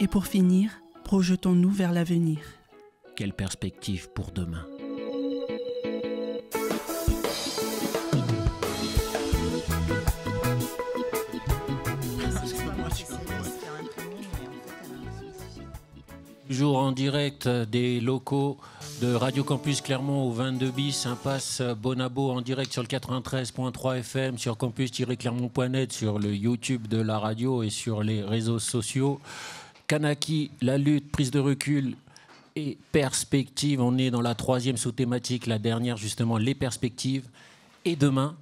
Et pour finir, projetons-nous vers l'avenir. Quelle perspective pour demain? Toujours en direct des locaux de Radio Campus Clermont au 22 bis, impasse Bonabo, en direct sur le 93.3 FM, sur campus-clermont.net, sur le YouTube de la radio et sur les réseaux sociaux. Kanaki, la lutte, prise de recul et perspectives. On est dans la troisième sous-thématique, la dernière justement, les perspectives. Et demain,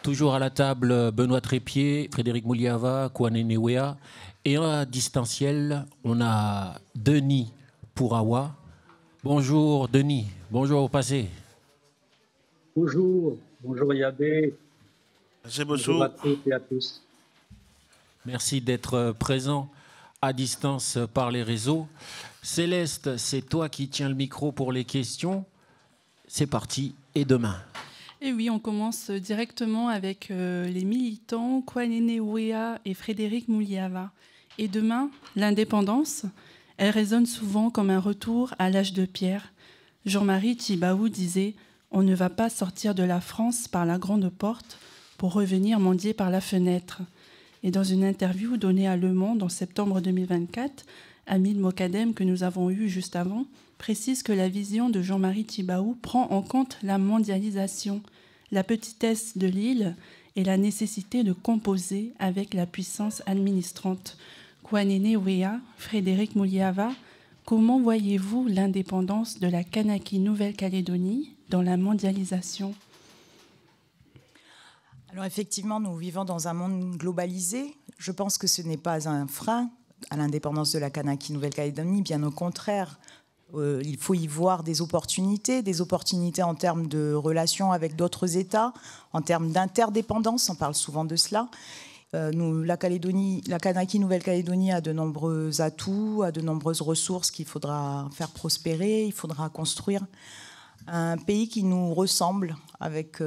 toujours à la table, Benoît Trépied, Frédéric Mouliava, Kwane Newea. Et à distanciel, on a Denis Pourawa. Bonjour Denis, bonjour au passé. Bonjour, bonjour Yabé. Bonjour à toutes et à tous. Merci d'être présent à distance par les réseaux. Céleste, c'est toi qui tiens le micro pour les questions. C'est parti, et demain? Et oui, on commence directement avec les militants Kwane Newea et Frédéric Mouliava. Et demain, l'indépendance, elle résonne souvent comme un retour à l'âge de pierre. Jean-Marie Tjibaou disait « On ne va pas sortir de la France par la grande porte pour revenir mendier par la fenêtre ». Et dans une interview donnée à Le Monde en septembre 2024, Hamid Mokadem, que nous avons eu juste avant, précise que la vision de Jean-Marie Tjibaou prend en compte la mondialisation, la petitesse de l'île et la nécessité de composer avec la puissance administrante. Kwane Newea, Frédéric Mouliava, comment voyez-vous l'indépendance de la Kanaki Nouvelle-Calédonie dans la mondialisation? Alors effectivement, nous vivons dans un monde globalisé. Je pense que ce n'est pas un frein à l'indépendance de la Kanaki Nouvelle-Calédonie, bien au contraire. Il faut y voir des opportunités en termes de relations avec d'autres États, en termes d'interdépendance, on parle souvent de cela. La Kanaki Nouvelle-Calédonie a de nombreux atouts, a de nombreuses ressources qu'il faudra faire prospérer, il faudra construire un pays qui nous ressemble avec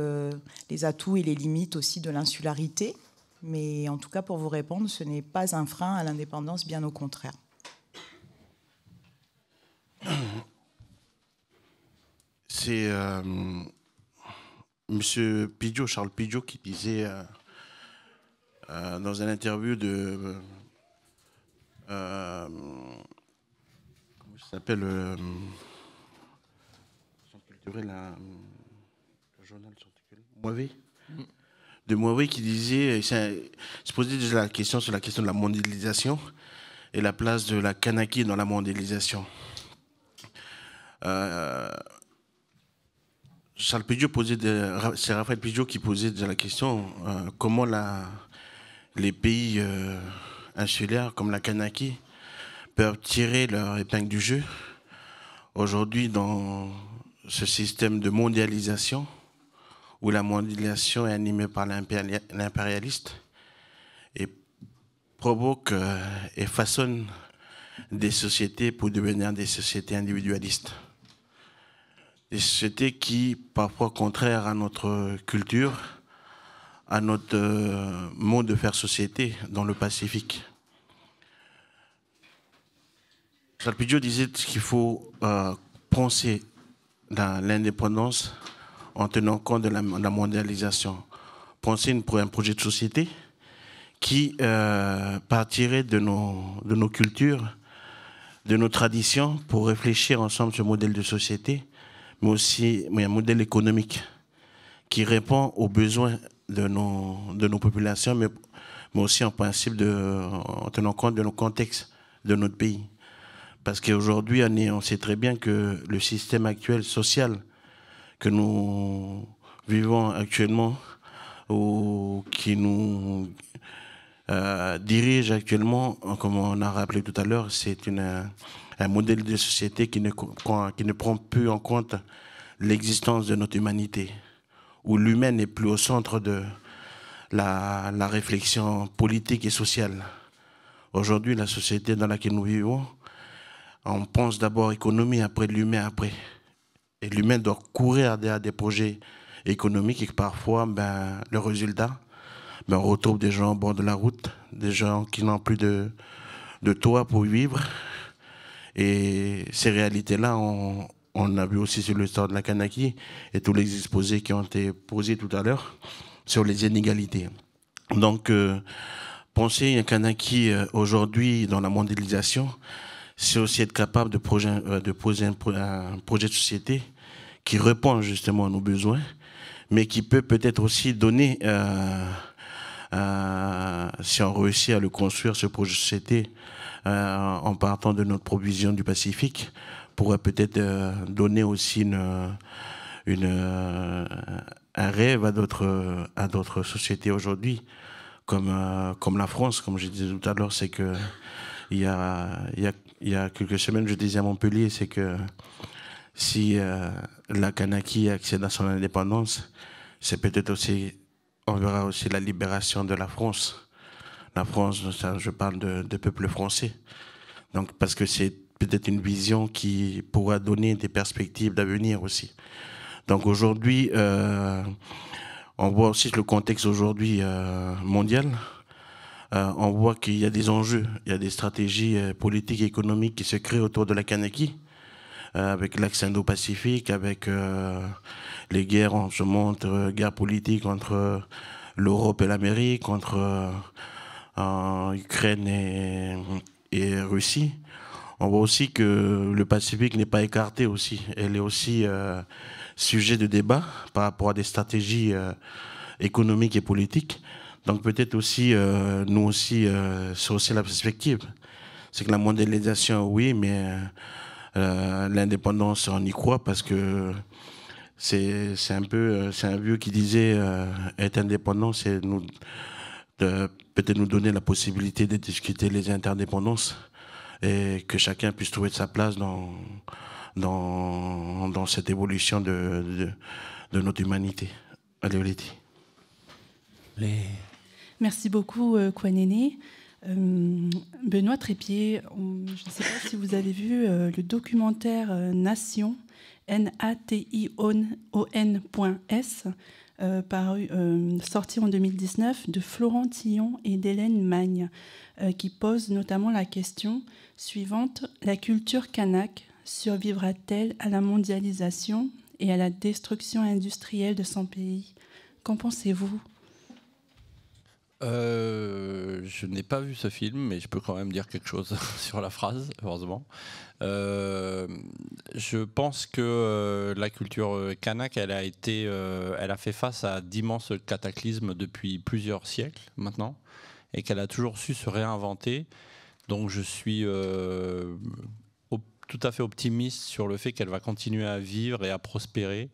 les atouts et les limites aussi de l'insularité. Mais en tout cas, pour vous répondre, ce n'est pas un frein à l'indépendance, bien au contraire. C'est Monsieur Pidgeot, Charles Pidgeot, qui disait dans une interview de comment ça s'appelle le journal Mouavé, de Mouavé, qui disait, se posait déjà la question sur la question de la mondialisation et la place de la Kanaki dans la mondialisation. Charles Pidgeot c'est Raphaël Pidgeot qui posait déjà la question comment les pays insulaires comme la Kanaki peuvent tirer leur épingle du jeu aujourd'hui dans ce système de mondialisation où la mondialisation est animée par l'impérialiste et provoque et façonne des sociétés pour devenir des sociétés individualistes. Des sociétés qui, parfois contraires à notre culture, à notre mode de faire société dans le Pacifique. Charles Pidgeot disait qu'il faut penser l'indépendance en tenant compte de la mondialisation. Penser pour un projet de société qui partirait de nos cultures, de nos traditions, pour réfléchir ensemble sur ce modèle de société, mais aussi un modèle économique qui répond aux besoins de nos populations, mais aussi en principe en tenant compte de nos contextes de notre pays. Parce qu'aujourd'hui, on sait très bien que le système actuel social que nous vivons actuellement, ou qui nous dirige actuellement, comme on a rappelé tout à l'heure, c'est un modèle de société qui ne prend plus en compte l'existence de notre humanité, où l'humain n'est plus au centre de la réflexion politique et sociale. Aujourd'hui, la société dans laquelle nous vivons, on pense d'abord économie, après l'humain, après. Et l'humain doit courir derrière des projets économiques et que parfois, le résultat, on retrouve des gens au bord de la route, des gens qui n'ont plus de toit pour vivre. Et ces réalités-là, on a vu aussi sur le stand de la Kanaki et tous les exposés qui ont été posés tout à l'heure sur les inégalités. Donc, penser un Kanaki aujourd'hui dans la mondialisation, c'est aussi être capable de poser un projet de société qui répond justement à nos besoins, mais qui peut peut-être aussi donner, si on réussit à le construire, ce projet de société, en partant de notre provision du Pacifique, pourrait peut-être donner aussi un rêve à d'autres sociétés aujourd'hui, comme la France. Comme je disais tout à l'heure, c'est que il y a quelques semaines, je disais à Montpellier, c'est que si la Kanaki accède à son indépendance, c'est peut-être aussi, on verra aussi la libération de la France. La France, je parle de peuple français. Donc, parce que c'est peut-être une vision qui pourra donner des perspectives d'avenir aussi. Donc aujourd'hui, on voit aussi le contexte aujourd'hui mondial. On voit qu'il y a des enjeux, il y a des stratégies politiques et économiques qui se créent autour de la Kanaki, avec l'axe Indo-Pacifique, avec les guerres, on se montre, guerre politique entre l'Europe et l'Amérique, entre Ukraine et Russie. On voit aussi que le Pacifique n'est pas écarté aussi. Elle est aussi sujet de débat par rapport à des stratégies économiques et politiques. Donc peut-être aussi, nous aussi, c'est aussi la perspective. C'est que la mondialisation, oui, mais l'indépendance, on y croit parce que c'est un vieux qui disait être indépendant, c'est peut-être nous donner la possibilité de discuter les interdépendances et que chacun puisse trouver sa place dans cette évolution de notre humanité. Allez, Oleti. Merci beaucoup, Kwanene. Benoît Trépied, je ne sais pas si vous avez vu le documentaire Nation, Nation.s, sorti en 2019 de Florent Tillon et d'Hélène Magne, qui pose notamment la question suivante: la culture kanak survivra-t-elle à la mondialisation et à la destruction industrielle de son pays? Qu'en pensez-vous? Je n'ai pas vu ce film, mais je peux quand même dire quelque chose sur la phrase, heureusement. Je pense que la culture kanak, elle a fait face à d'immenses cataclysmes depuis plusieurs siècles maintenant, et qu'elle a toujours su se réinventer. Donc je suis tout à fait optimiste sur le fait qu'elle va continuer à vivre et à prospérer,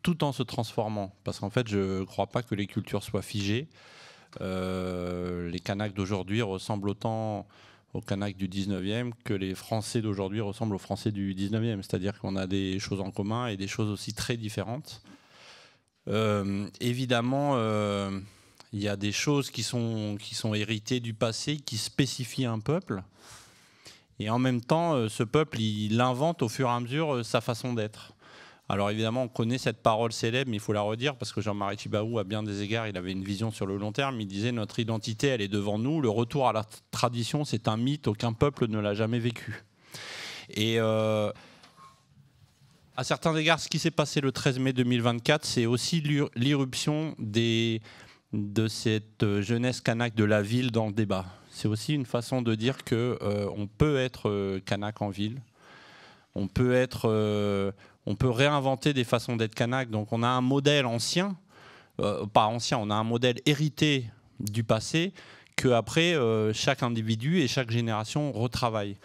tout en se transformant. Parce qu'en fait, je ne crois pas que les cultures soient figées. Les Kanaks d'aujourd'hui ressemblent autant aux Kanaks du 19e que les Français d'aujourd'hui ressemblent aux Français du 19e. C'est-à-dire qu'on a des choses en commun et des choses aussi très différentes. Évidemment, il y a des choses qui sont héritées du passé, qui spécifient un peuple. Et en même temps, ce peuple, il invente au fur et à mesure sa façon d'être. Alors évidemment, on connaît cette parole célèbre, mais il faut la redire parce que Jean-Marie Tjibaou, à bien des égards, il avait une vision sur le long terme. Il disait: notre identité, elle est devant nous. Le retour à la tradition, c'est un mythe. Aucun peuple ne l'a jamais vécu. Et à certains égards, ce qui s'est passé le 13 mai 2024, c'est aussi l'irruption de cette jeunesse kanak de la ville dans le débat. C'est aussi une façon de dire qu'on peut être kanak en ville. On peut réinventer des façons d'être kanak. Donc on a un modèle ancien, pas ancien, on a un modèle hérité du passé que après chaque individu et chaque génération retravaille.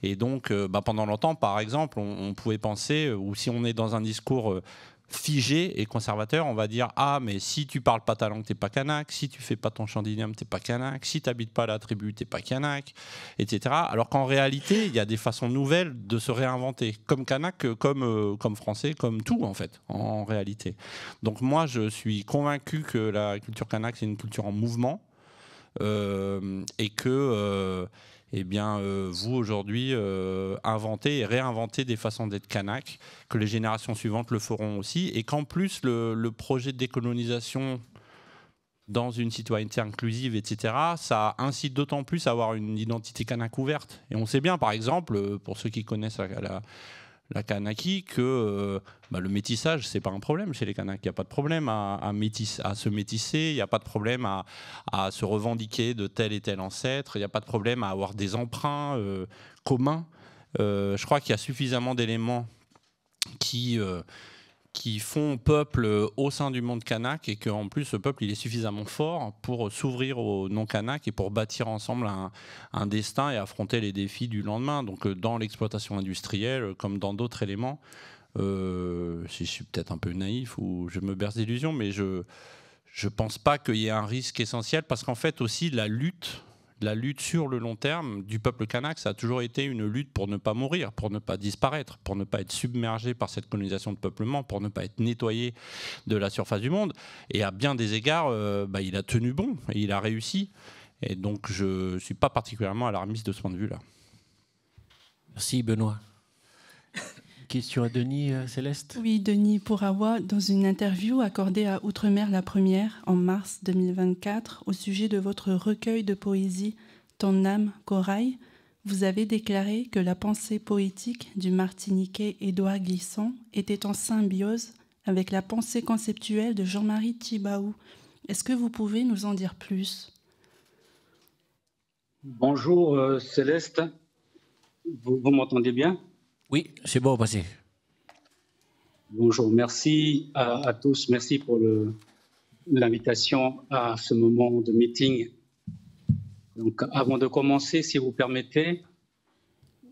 Et donc pendant longtemps, par exemple, on pouvait penser, ou si on est dans un discours figé et conservateur, on va dire: ah, mais si tu parles pas ta langue, t'es pas kanak, si tu fais pas ton chant d'idiome, t'es pas kanak, si t'habites pas la tribu, t'es pas kanak, etc. Alors qu'en réalité, il y a des façons nouvelles de se réinventer, comme kanak, comme français, comme tout en fait, en réalité. Donc moi, je suis convaincu que la culture kanak, c'est une culture en mouvement, et que vous aujourd'hui inventez et réinventez des façons d'être kanak, que les générations suivantes le feront aussi, et qu'en plus le projet de décolonisation dans une citoyenneté inclusive, etc., ça incite d'autant plus à avoir une identité kanak ouverte. Et on sait bien, par exemple, pour ceux qui connaissent la Kanaki, que le métissage, c'est pas un problème chez les Kanaks. Il n'y a pas de problème à se métisser, il n'y a pas de problème à se revendiquer de tel et tel ancêtre, il n'y a pas de problème à avoir des emprunts communs. Je crois qu'il y a suffisamment d'éléments qui font peuple au sein du monde kanak, et qu'en plus ce peuple il est suffisamment fort pour s'ouvrir aux non-kanak et pour bâtir ensemble un destin et affronter les défis du lendemain. Donc dans l'exploitation industrielle comme dans d'autres éléments, si je suis peut-être un peu naïf ou je me berce d'illusions, mais je pense pas qu'il y ait un risque essentiel, parce qu'en fait aussi la lutte sur le long terme du peuple kanak, ça a toujours été une lutte pour ne pas mourir, pour ne pas disparaître, pour ne pas être submergé par cette colonisation de peuplement, pour ne pas être nettoyé de la surface du monde. Et à bien des égards, il a tenu bon et il a réussi. Et donc je ne suis pas particulièrement alarmiste de ce point de vue-là. Merci Benoît. Question à Denis, Céleste. Oui, Denis Pourawa, dans une interview accordée à Outre-mer La Première en mars 2024, au sujet de votre recueil de poésie Ton âme, corail, vous avez déclaré que la pensée poétique du Martiniquais Édouard Glissant était en symbiose avec la pensée conceptuelle de Jean-Marie Tjibaou. Est-ce que vous pouvez nous en dire plus ? Bonjour Céleste, vous m'entendez bien ? Oui, c'est bon, passez. Bonjour, merci à tous, merci pour l'invitation à ce moment de meeting. Donc, avant de commencer, si vous permettez,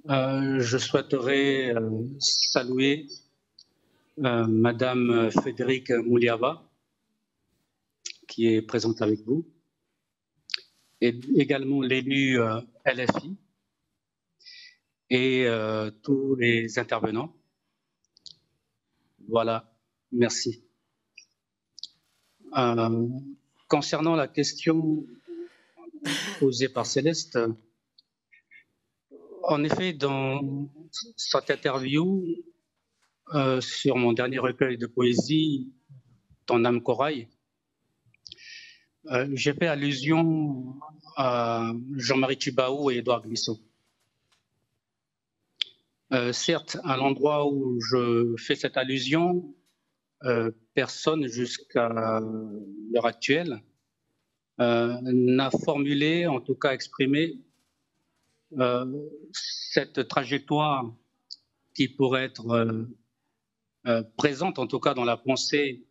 je souhaiterais saluer Madame Frédérique Mouliava, qui est présente avec vous, et également l'élu LFI, et tous les intervenants. Voilà, merci. Concernant la question posée par Céleste, en effet, dans cette interview sur mon dernier recueil de poésie, Ton âme corail, j'ai fait allusion à Jean-Marie Tjibaou et Édouard Glissant. Certes, à l'endroit où je fais cette allusion, personne jusqu'à l'heure actuelle n'a formulé, en tout cas exprimé, cette trajectoire qui pourrait être présente, en tout cas dans la pensée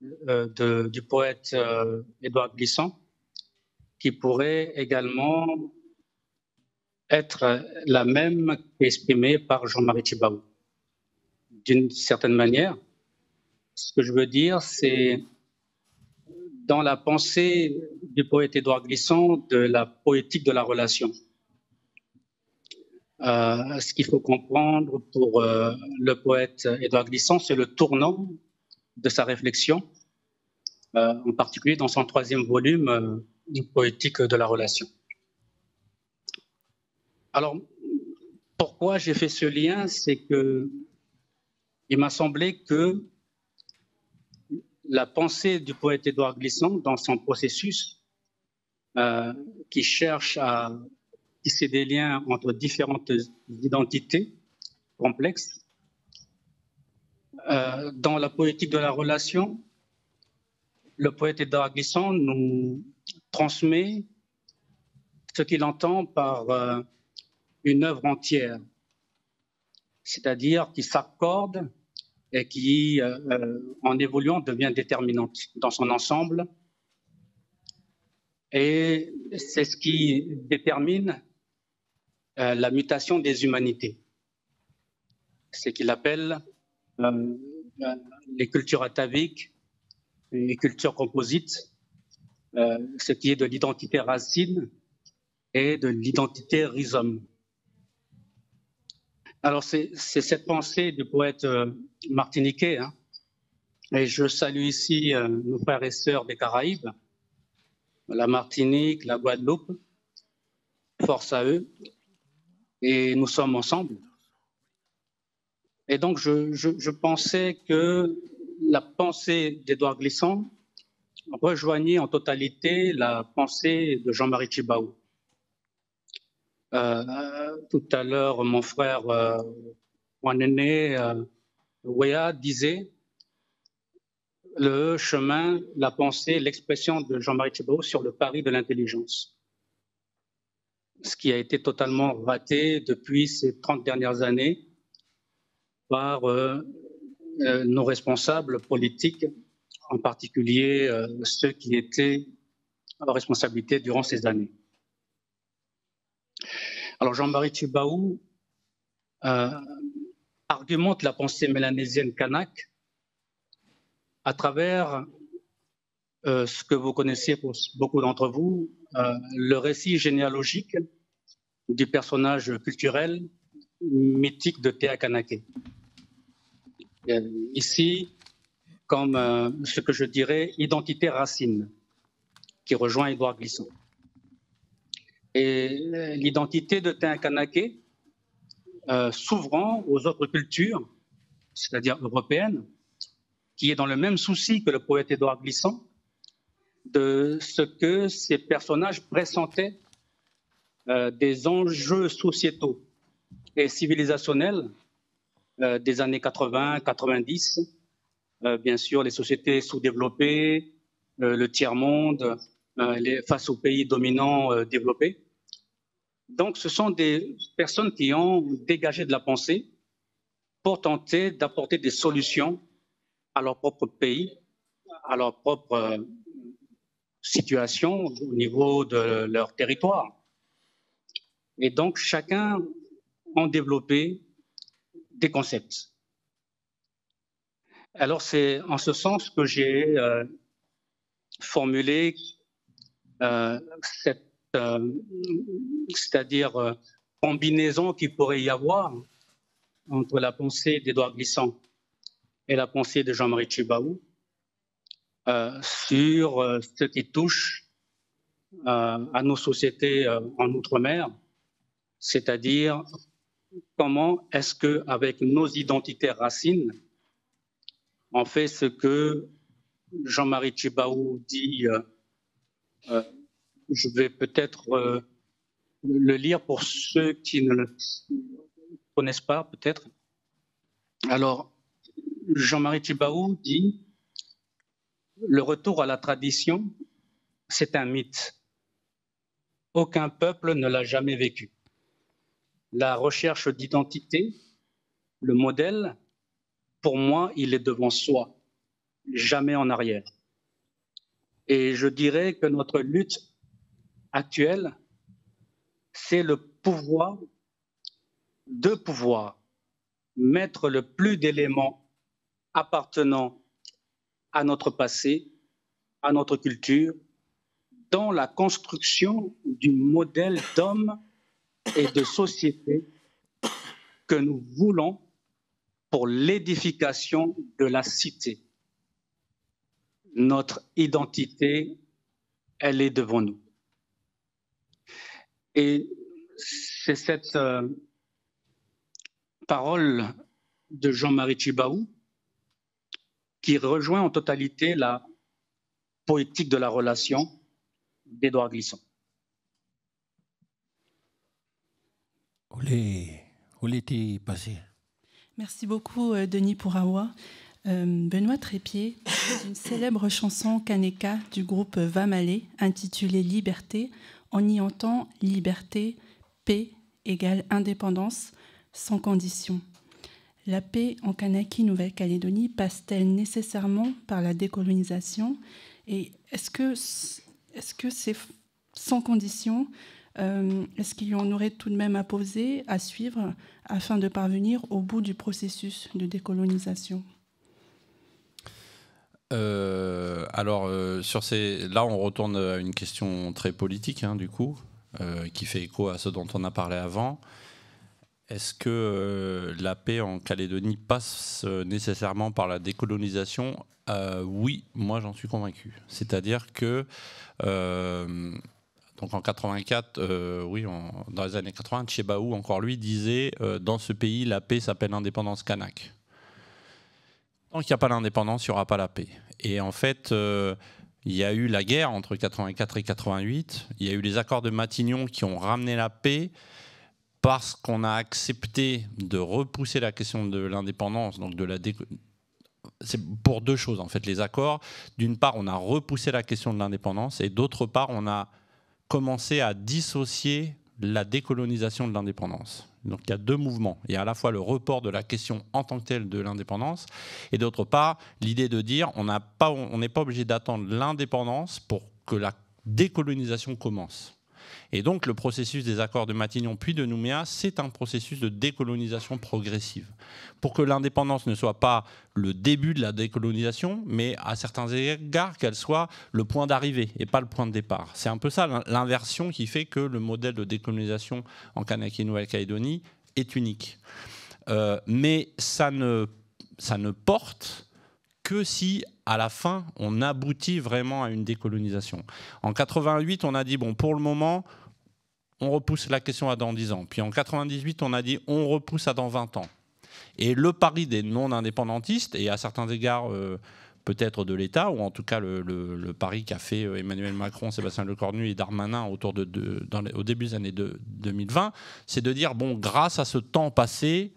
du poète Édouard Glissant, qui pourrait également être la même exprimée par Jean-Marie Tjibaou. D'une certaine manière, ce que je veux dire, c'est dans la pensée du poète Édouard Glissant de la poétique de la relation. Ce qu'il faut comprendre pour le poète Édouard Glissant, c'est le tournant de sa réflexion, en particulier dans son 3e volume, une poétique de la relation. Alors, pourquoi j'ai fait ce lien? C'est que il m'a semblé que la pensée du poète Édouard Glissant, dans son processus, qui cherche à tisser des liens entre différentes identités complexes, dans la poétique de la relation, le poète Édouard Glissant nous transmet ce qu'il entend par une œuvre entière, c'est-à-dire qui s'accorde et qui, en évoluant, devient déterminante dans son ensemble. Et c'est ce qui détermine la mutation des humanités. C'est ce qu'il appelle les cultures ataviques, les cultures composites, ce qui est de l'identité racine et de l'identité rhizome. Alors, c'est cette pensée du poète martiniquais, hein, et je salue ici nos frères et sœurs des Caraïbes, la Martinique, la Guadeloupe, force à eux, et nous sommes ensemble. Et donc, je pensais que la pensée d'Édouard Glissant rejoignez en totalité la pensée de Jean-Marie Tjibaou. Tout à l'heure, mon frère Wanene Wea disait le chemin, la pensée, l'expression de Jean-Marie Tjibaou sur le pari de l'intelligence. Ce qui a été totalement raté depuis ces 30 dernières années par nos responsables politiques, en particulier ceux qui étaient en responsabilité durant ces années. Alors Jean-Marie Tjibaou argumente la pensée mélanésienne kanak à travers ce que vous connaissez pour beaucoup d'entre vous, le récit généalogique du personnage culturel mythique de Théa Kanaké. Ici, comme ce que je dirais, identité racine, qui rejoint Édouard Glissant. Et l'identité de Théa Kanaké, s'ouvrant aux autres cultures, c'est-à-dire européennes, qui est dans le même souci que le poète Édouard Glissant, de ce que ces personnages pressentaient des enjeux sociétaux et civilisationnels des années 80-90, bien sûr les sociétés sous-développées, le tiers-monde, face aux pays dominants développés. Donc ce sont des personnes qui ont dégagé de la pensée pour tenter d'apporter des solutions à leur propre pays, à leur propre situation au niveau de leur territoire. Et donc, chacun a développé des concepts. Alors, c'est en ce sens que j'ai formulé cette c'est-à-dire combinaison qu'il pourrait y avoir entre la pensée d'Édouard Glissant et la pensée de Jean-Marie Tjibaou sur ce qui touche à nos sociétés en Outre-mer, c'est-à-dire comment est-ce qu'avec nos identités racines, on fait ce que Jean-Marie Tjibaou dit, je vais peut-être le lire pour ceux qui ne le connaissent pas, peut-être. Alors, Jean-Marie Tjibaou dit « Le retour à la tradition, c'est un mythe. Aucun peuple ne l'a jamais vécu. La recherche d'identité, le modèle, pour moi, il est devant soi, jamais en arrière. Et je dirais que notre lutte actuelle, c'est le pouvoir de pouvoir mettre le plus d'éléments appartenant à notre passé, à notre culture, dans la construction du modèle d'homme et de société que nous voulons pour l'édification de la cité. Notre identité, elle est devant nous. Et c'est cette parole de Jean-Marie Tjibaou qui rejoint en totalité la poétique de la relation d'Édouard Glissant. Où l'est-il passé? Merci beaucoup, Denis Pourawa. Benoît Trépied, une célèbre chanson Kaneka du groupe Vamalé intitulée Liberté. On y entend liberté, paix égale indépendance sans condition. La paix en Kanaki, Nouvelle-Calédonie, passe-t-elle nécessairement par la décolonisation? Et est-ce que c'est sans condition? Est-ce qu'il y en aurait tout de même à poser, à suivre, afin de parvenir au bout du processus de décolonisation? Là, on retourne à une question très politique, du coup, qui fait écho à ce dont on a parlé avant. Est-ce que la paix en Calédonie passe nécessairement par la décolonisation? Oui, moi j'en suis convaincu. C'est-à-dire que donc en 84, dans les années 80, Tjibaou, encore lui, disait dans ce pays, la paix s'appelle l'indépendance kanak. Tant qu'il n'y a pas l'indépendance, il n'y aura pas la paix. Et en fait, Il y a eu la guerre entre 84 et 88. Il y a eu les accords de Matignon qui ont ramené la paix parce qu'on a accepté de repousser la question de l'indépendance, donc de la c'est pour deux choses en fait les accords. D'une part, on a repoussé la question de l'indépendance et d'autre part, on a commencé à dissocier la décolonisation de l'indépendance. Donc il y a deux mouvements. Il y a à la fois le report de la question en tant que telle de l'indépendance et d'autre part, l'idée de dire on n'est pas obligé d'attendre l'indépendance pour que la décolonisation commence. Et donc le processus des accords de Matignon puis de Nouméa, c'est un processus de décolonisation progressive. Pour que l'indépendance ne soit pas le début de la décolonisation, mais à certains égards qu'elle soit le point d'arrivée et pas le point de départ. C'est un peu ça l'inversion qui fait que le modèle de décolonisation en Kanak et Nouvelle-Calédonie est unique. Mais ça ne porte que si, à la fin, on aboutit vraiment à une décolonisation. En 88, on a dit, bon, pour le moment, on repousse la question à dans 10 ans. Puis en 98, on a dit, on repousse à dans 20 ans. Et le pari des non-indépendantistes, et à certains égards, peut-être de l'État, ou en tout cas le pari qu'a fait Emmanuel Macron, Sébastien Lecornu et Darmanin au début des années 2020, c'est de dire, bon, grâce à ce temps passé,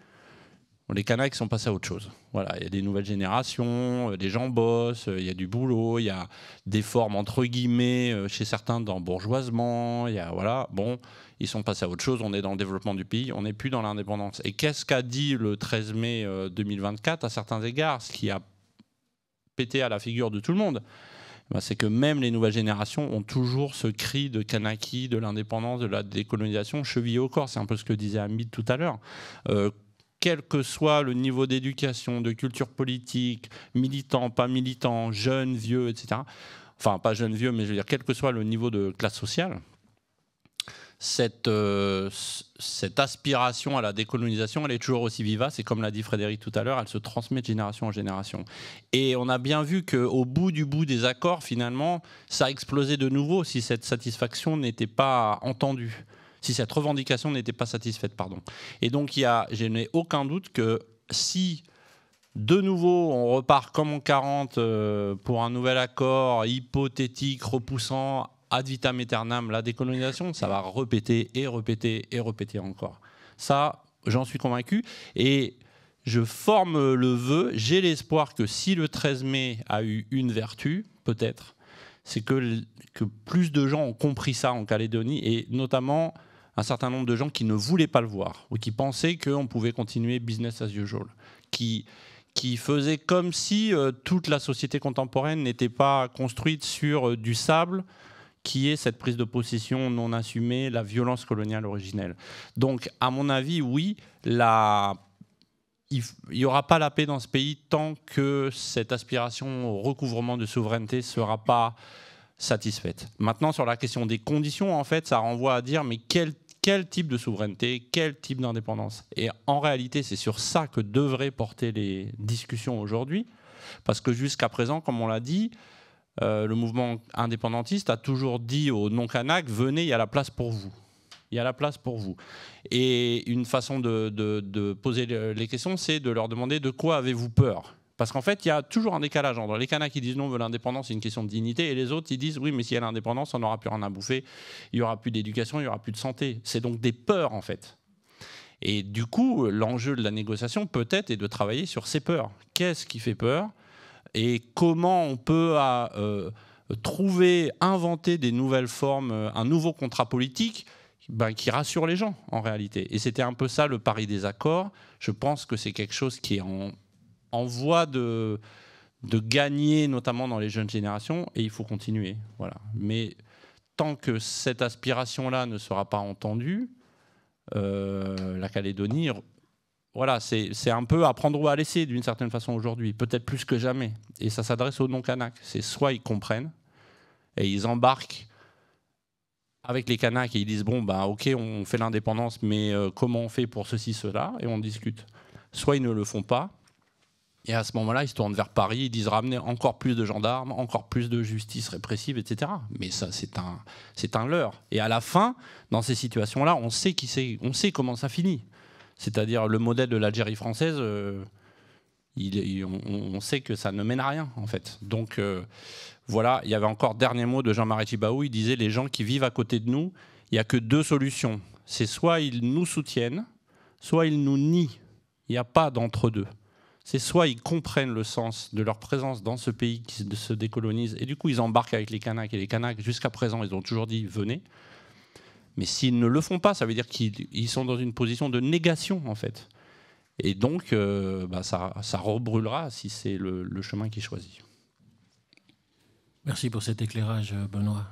les Kanaks sont passés à autre chose. Voilà, il y a des nouvelles générations, des gens bossent, il y a du boulot, il y a des formes entre guillemets chez certains d'embourgeoisement. Voilà, bon, ils sont passés à autre chose. On est dans le développement du pays, on n'est plus dans l'indépendance. Et qu'est-ce qu'a dit le 13 mai 2024 à certains égards, ce qui a pété à la figure de tout le monde, c'est que même les nouvelles générations ont toujours ce cri de Kanaki, de l'indépendance, de la décolonisation chevillé au corps. C'est un peu ce que disait Hamid tout à l'heure. Quel que soit le niveau d'éducation, de culture politique, militant, pas militant, jeune, vieux, etc. Enfin, pas jeune, vieux, mais je veux dire, quel que soit le niveau de classe sociale, cette aspiration à la décolonisation, elle est toujours aussi vivace. Et comme l'a dit Frédéric tout à l'heure, elle se transmet de génération en génération. Et on a bien vu qu'au bout des accords, finalement, ça a explosé de nouveau si cette satisfaction n'était pas entendue. Si cette revendication n'était pas satisfaite, pardon. Et donc, je n'ai aucun doute que si, de nouveau, on repart comme en 40 pour un nouvel accord hypothétique, repoussant ad vitam aeternam la décolonisation, ça va répéter et répéter et répéter encore. Ça, j'en suis convaincu. Et je forme le vœu, j'ai l'espoir que si le 13 mai a eu une vertu, peut-être, c'est que plus de gens ont compris ça en Calédonie, et notamment un certain nombre de gens qui ne voulaient pas le voir, ou qui pensaient qu'on pouvait continuer business as usual, qui faisaient comme si toute la société contemporaine n'était pas construite sur du sable, qui est cette prise de possession non assumée, la violence coloniale originelle. Donc, à mon avis, oui, il n'y aura pas la paix dans ce pays tant que cette aspiration au recouvrement de souveraineté ne sera pas satisfaite. Maintenant, sur la question des conditions, en fait, ça renvoie à dire mais quel type de souveraineté, quel type d'indépendance. Et en réalité, c'est sur ça que devraient porter les discussions aujourd'hui, parce que jusqu'à présent, comme on l'a dit, le mouvement indépendantiste a toujours dit aux non-Kanaks, venez, il y a la place pour vous. Il y a la place pour vous. Et une façon de poser les questions, c'est de leur demander de quoi avez-vous peur ? Parce qu'en fait, il y a toujours un décalage entre les Kanaks qui disent non, l'indépendance, c'est une question de dignité, et les autres, ils disent oui, mais s'il y a l'indépendance, on n'aura plus rien à bouffer, il n'y aura plus d'éducation, il n'y aura plus de santé. C'est donc des peurs, en fait. Et du coup, l'enjeu de la négociation, peut-être, est de travailler sur ces peurs. Qu'est-ce qui fait peur ? Et comment on peut inventer des nouvelles formes, un nouveau contrat politique qui rassure les gens, en réalité. Et c'était un peu ça, le pari des accords. Je pense que c'est quelque chose qui est en voie de gagner, notamment dans les jeunes générations, et il faut continuer. Voilà. Mais tant que cette aspiration-là ne sera pas entendue, la Calédonie, voilà, c'est un peu à prendre ou à laisser d'une certaine façon aujourd'hui, peut-être plus que jamais. Et ça s'adresse aux non-Kanaks. C'est soit ils comprennent et ils embarquent avec les Kanaks et ils disent bon, bah, ok, on fait l'indépendance, mais comment on fait pour ceci, cela, et on discute. Soit ils ne le font pas. Et à ce moment-là, ils se tournent vers Paris, ils disent ramener encore plus de gendarmes, encore plus de justice répressive, etc. Mais ça, c'est un leurre. Et à la fin, dans ces situations-là, on sait comment ça finit. C'est-à-dire le modèle de l'Algérie française, on sait que ça ne mène à rien, en fait. Donc, voilà, il y avait encore dernier mot de Jean-Marie Tjibaou, il disait « Les gens qui vivent à côté de nous, il n'y a que deux solutions. C'est soit ils nous soutiennent, soit ils nous nient. Il n'y a pas d'entre-deux. C'est soit ils comprennent le sens de leur présence dans ce pays qui se décolonise, et du coup ils embarquent avec les Kanaks, et les Kanaks, jusqu'à présent, ils ont toujours dit « venez ». Mais s'ils ne le font pas, ça veut dire qu'ils sont dans une position de négation, en fait. Et donc, ça rebrûlera si c'est le chemin qui est choisi. Merci pour cet éclairage, Benoît.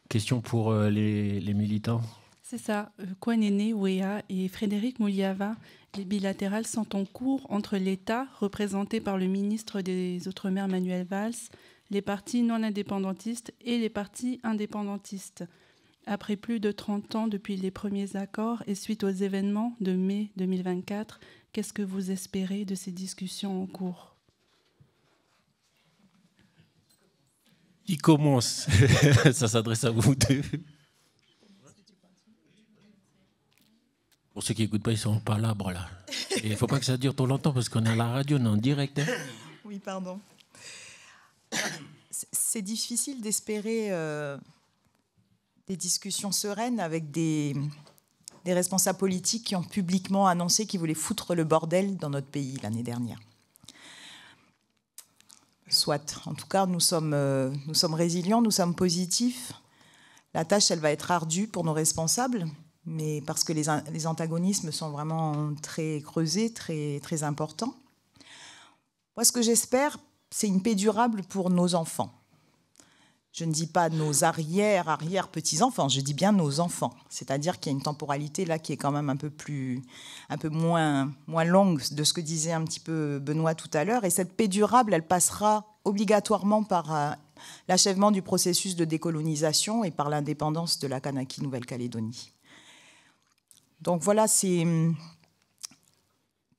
Question pour les militants. C'est ça. Kwanene Wea et Frédéric Mouliava, les bilatérales sont en cours entre l'État, représenté par le ministre des Outre-mer Manuel Valls, les partis non indépendantistes et les partis indépendantistes. Après plus de 30 ans depuis les premiers accords et suite aux événements de mai 2024, qu'est-ce que vous espérez de ces discussions en cours ? Qui commence? Ça s'adresse à vous deux. Pour ceux qui n'écoutent pas, ils sont en palabre là. Et il ne faut pas que ça dure trop longtemps parce qu'on est à la radio, on est en direct. Hein. Oui, pardon. C'est difficile d'espérer des discussions sereines avec des responsables politiques qui ont publiquement annoncé qu'ils voulaient foutre le bordel dans notre pays l'année dernière. Soit. En tout cas, nous sommes résilients, nous sommes positifs. La tâche, elle va être ardue pour nos responsables, mais parce que les antagonismes sont vraiment très creusés, très, très importants. Moi, ce que j'espère, c'est une paix durable pour nos enfants. Je ne dis pas nos arrière-petits-enfants, je dis bien nos enfants. C'est-à-dire qu'il y a une temporalité là qui est quand même un peu moins longue de ce que disait un petit peu Benoît tout à l'heure. Et cette paix durable, elle passera obligatoirement par l'achèvement du processus de décolonisation et par l'indépendance de la Kanaki Nouvelle-Calédonie. Donc voilà, c'est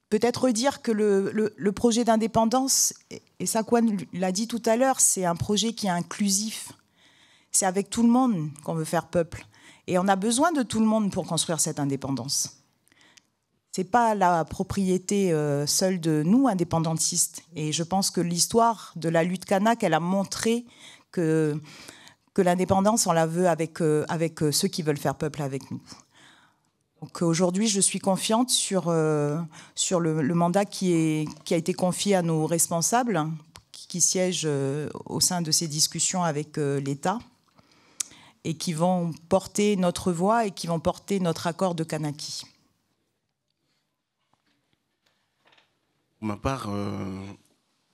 peut-être dire que le projet d'indépendance, et Sakwan l'a dit tout à l'heure, c'est un projet qui est inclusif. C'est avec tout le monde qu'on veut faire peuple. Et on a besoin de tout le monde pour construire cette indépendance. Ce n'est pas la propriété seule de nous, indépendantistes. Et je pense que l'histoire de la lutte kanak, elle a montré que l'indépendance, on la veut avec ceux qui veulent faire peuple avec nous. Donc aujourd'hui, je suis confiante sur le mandat qui a été confié à nos responsables qui siègent au sein de ces discussions avec l'État et qui vont porter notre voix et qui vont porter notre accord de Kanaki. Pour ma part,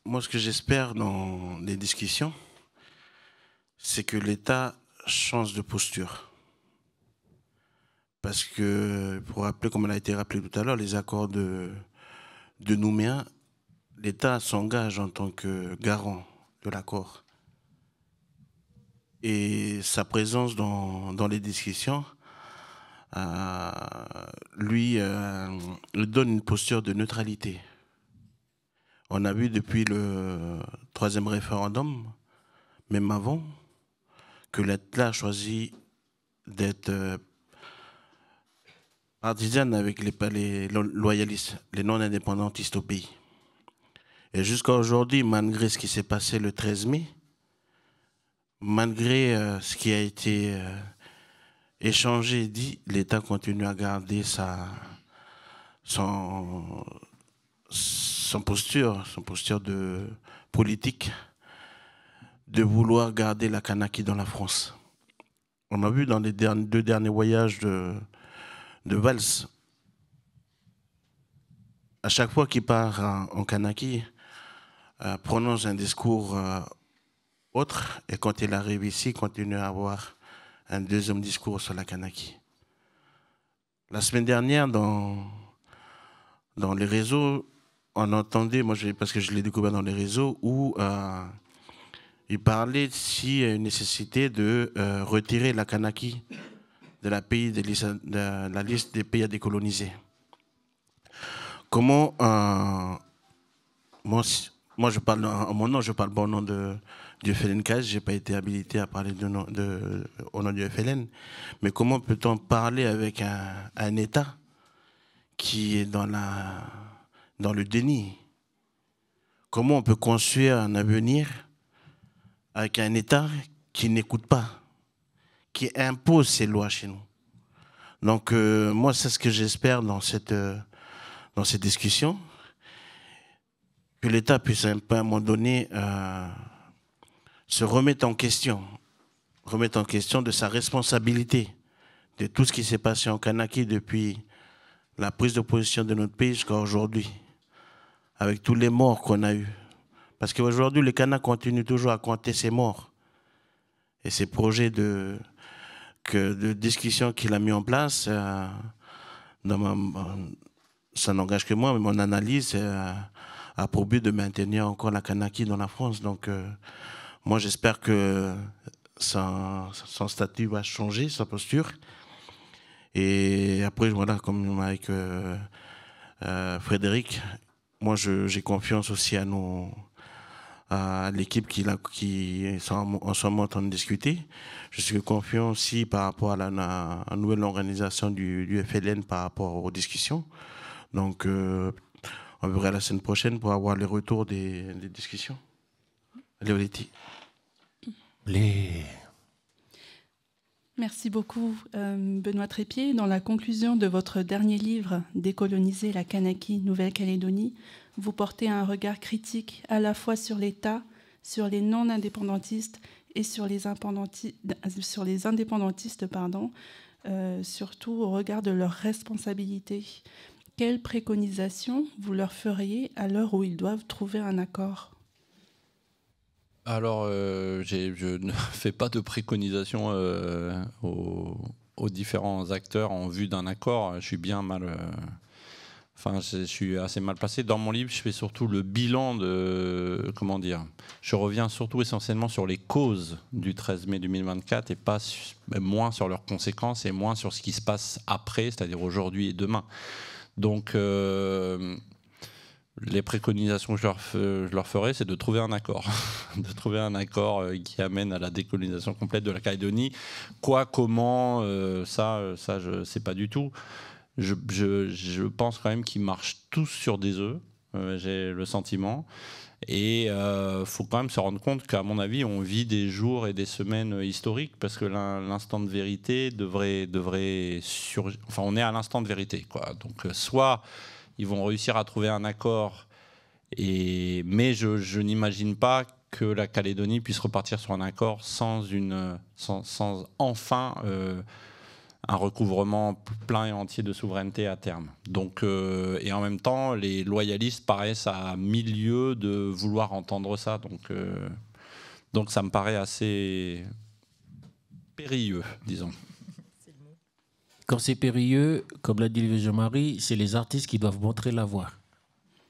moi, ce que j'espère dans les discussions, c'est que l'État change de posture. Parce que, pour rappeler, comme elle a été rappelé tout à l'heure, les accords de Nouméa, l'État s'engage en tant que garant de l'accord. Et sa présence dans les discussions lui donne une posture de neutralité. On a vu depuis le 3e référendum, même avant, que l'État a choisi d'être partisane avec les loyalistes, les non-indépendantistes au pays. Et jusqu'à aujourd'hui, malgré ce qui s'est passé le 13 mai, malgré ce qui a été échangé et dit, l'État continue à garder son posture de politique, de vouloir garder la Kanaki dans la France. On a vu dans les 2 derniers voyages de Valls, à chaque fois qu'il part en Kanaki, prononce un discours autre, et quand il arrive ici, il continue à avoir un 2e discours sur la Kanaki. La semaine dernière, dans les réseaux, on entendait, parce que je l'ai découvert dans les réseaux, où il parlait s'il y a une nécessité de retirer la Kanaki de la liste des pays à décoloniser. Comment, moi je parle en mon nom, je parle pas au nom du FLN CAS, je n'ai pas été habilité à parler au nom du FLN, mais comment peut-on parler avec un État qui est dans le déni? comment on peut construire un avenir avec un État qui n'écoute pas, qui impose ses lois chez nous. Donc, moi, c'est ce que j'espère dans cette discussion, que l'État puisse à un moment donné se remettre en question de sa responsabilité, de tout ce qui s'est passé en Kanaki depuis la prise de position de notre pays jusqu'à aujourd'hui, avec tous les morts qu'on a eus. Parce qu'aujourd'hui, le Kanak continue toujours à compter ses morts. Et ces projets de discussion qu'il a mis en place, ça n'engage que moi, mais mon analyse a pour but de maintenir encore la Kanaki dans la France. Donc, moi, j'espère que son statut va changer, sa posture. Et après, voilà, comme avec Frédéric, moi, j'ai confiance aussi à l'équipe qui est en ce moment en train de discuter. Je suis confiant aussi par rapport à la nouvelle organisation du FLN par rapport aux discussions. Donc, on verra la semaine prochaine pour avoir les retours des discussions. Allez, Oletti. Merci beaucoup, Benoît Trépied. Dans la conclusion de votre dernier livre, Décoloniser la Kanaki, Nouvelle-Calédonie, vous portez un regard critique à la fois sur l'État, sur les non-indépendantistes et sur les indépendantistes, surtout au regard de leurs responsabilités. Quelles préconisations vous leur feriez à l'heure où ils doivent trouver un accord ? Alors, je ne fais pas de préconisation aux différents acteurs en vue d'un accord. Je suis bien mal... je suis assez mal placé. Dans mon livre, je fais surtout le bilan de... Comment dire ? Je reviens surtout essentiellement sur les causes du 13 mai 2024 et moins sur leurs conséquences et moins sur ce qui se passe après, c'est-à-dire aujourd'hui et demain. Donc... les préconisations que je leur ferai, c'est de trouver un accord. De trouver un accord qui amène à la décolonisation complète de la Calédonie. Quoi, comment, ça je ne sais pas du tout. Je pense quand même qu'ils marchent tous sur des œufs, j'ai le sentiment. Et il faut quand même se rendre compte qu'à mon avis, on vit des jours et des semaines historiques parce que l'instant de vérité devrait surgir. Enfin, on est à l'instant de vérité, quoi. Donc, soit ils vont réussir à trouver un accord, mais je n'imagine pas que la Calédonie puisse repartir sur un accord sans enfin un recouvrement plein et entier de souveraineté à terme. Donc, et en même temps, les loyalistes paraissent à 1000 lieues de vouloir entendre ça. Donc ça me paraît assez périlleux, disons. Quand c'est périlleux, comme l'a dit Jean-Marie, c'est les artistes qui doivent montrer la voie.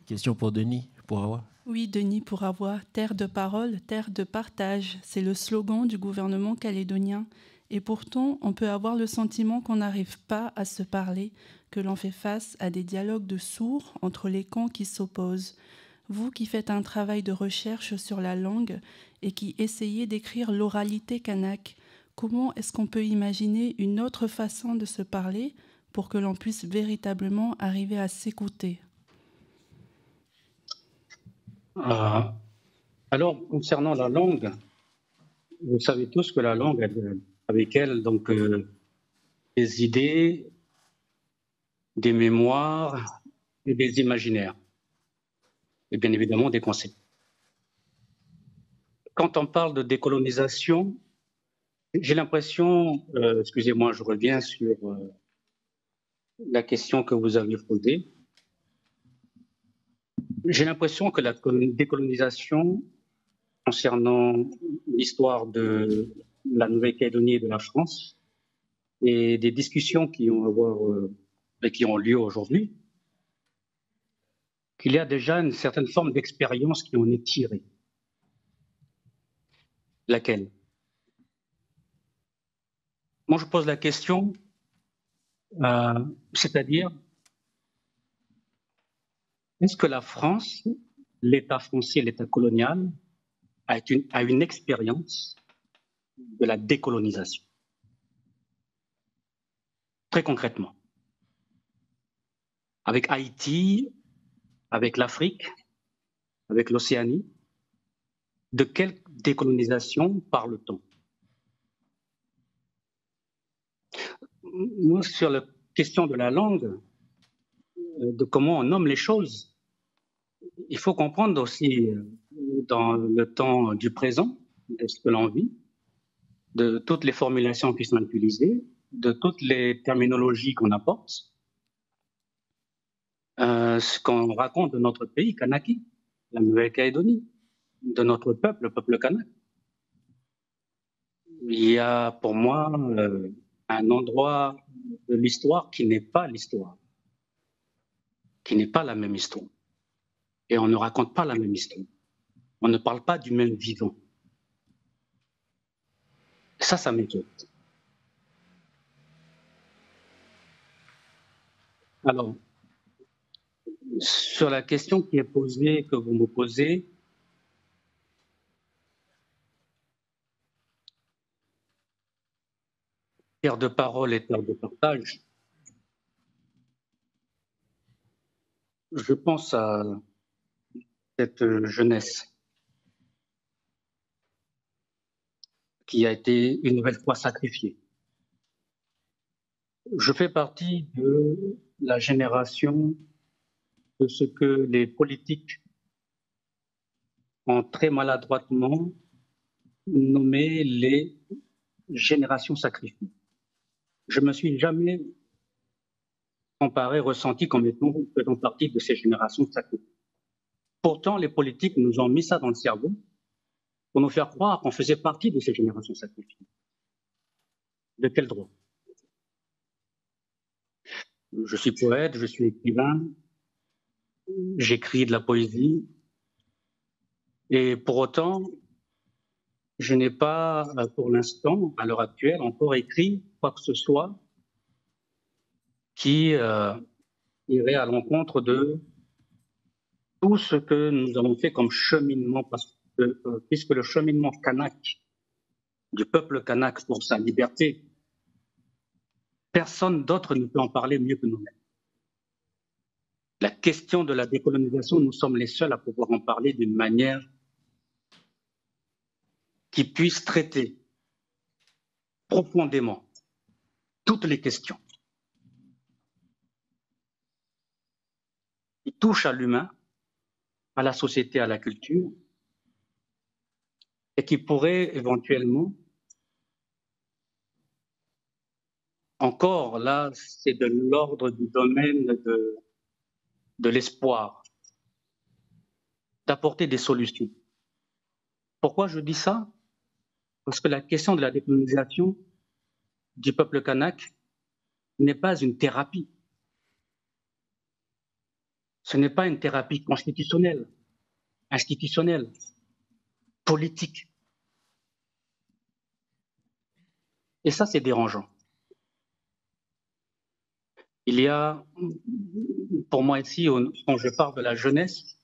Question pour Denis, pour Awa. Oui, Denis pour Awa. Terre de parole, terre de partage. C'est le slogan du gouvernement calédonien. Et pourtant, on peut avoir le sentiment qu'on n'arrive pas à se parler, que l'on fait face à des dialogues de sourds entre les camps qui s'opposent. Vous qui faites un travail de recherche sur la langue et qui essayez d'écrire l'oralité kanak, comment est-ce qu'on peut imaginer une autre façon de se parler pour que l'on puisse véritablement arriver à s'écouter ? Alors, concernant la langue, vous savez tous que la langue, avec elle, donc, des idées, des mémoires et des imaginaires, et bien évidemment des concepts. Quand on parle de décolonisation, j'ai l'impression, excusez-moi, je reviens sur la question que vous aviez posée. J'ai l'impression que la décolonisation, concernant l'histoire de la Nouvelle-Calédonie et de la France, et des discussions qui ont lieu aujourd'hui, qu'il y a déjà une certaine forme d'expérience qui en est tirée. Laquelle ? Moi, je pose la question, c'est-à-dire, est-ce que la France, l'État français, l'État colonial, a une expérience de la décolonisation ? Très concrètement. Avec Haïti, avec l'Afrique, avec l'Océanie. De quelle décolonisation parle-t-on? Moi, sur la question de la langue, de comment on nomme les choses, il faut comprendre aussi, dans le temps du présent, de ce que l'on vit, de toutes les formulations qui sont utilisées, de toutes les terminologies qu'on apporte, ce qu'on raconte de notre pays, Kanaki, la Nouvelle-Calédonie, de notre peuple, le peuple kanak. Il y a pour moi un endroit de l'histoire qui n'est pas l'histoire, qui n'est pas la même histoire. Et on ne raconte pas la même histoire. On ne parle pas du même vivant. Ça m'inquiète. Alors, sur la question qui est posée, que vous me posez, terre de parole et terre de partage, je pense à cette jeunesse qui a été une nouvelle fois sacrifiée. Je fais partie de la génération de ce que les politiques ont très maladroitement nommé les générations sacrifiées. Je ne me suis jamais comparé, ressenti comme étant faisant partie de ces générations sacrifiées. Pourtant, les politiques nous ont mis ça dans le cerveau pour nous faire croire qu'on faisait partie de ces générations sacrifiées. De quel droit? Je suis poète, je suis écrivain, j'écris de la poésie, et pour autant, je n'ai pas, pour l'instant, à l'heure actuelle, encore écrit quoi que ce soit qui irait à l'encontre de tout ce que nous avons fait comme cheminement, parce que, puisque le cheminement kanak, du peuple kanak pour sa liberté, personne d'autre ne peut en parler mieux que nous-mêmes. La question de la décolonisation, nous sommes les seuls à pouvoir en parler d'une manière qui puisse traiter profondément toutes les questions qui touchent à l'humain, à la société, à la culture, et qui pourraient éventuellement, encore là, c'est de l'ordre du domaine de l'espoir, d'apporter des solutions. Pourquoi je dis ça? Parce que la question de la décolonisation du peuple kanak n'est pas une thérapie. Ce n'est pas une thérapie constitutionnelle, institutionnelle, politique. Et ça, c'est dérangeant. Il y a, pour moi ici, quand je parle de la jeunesse,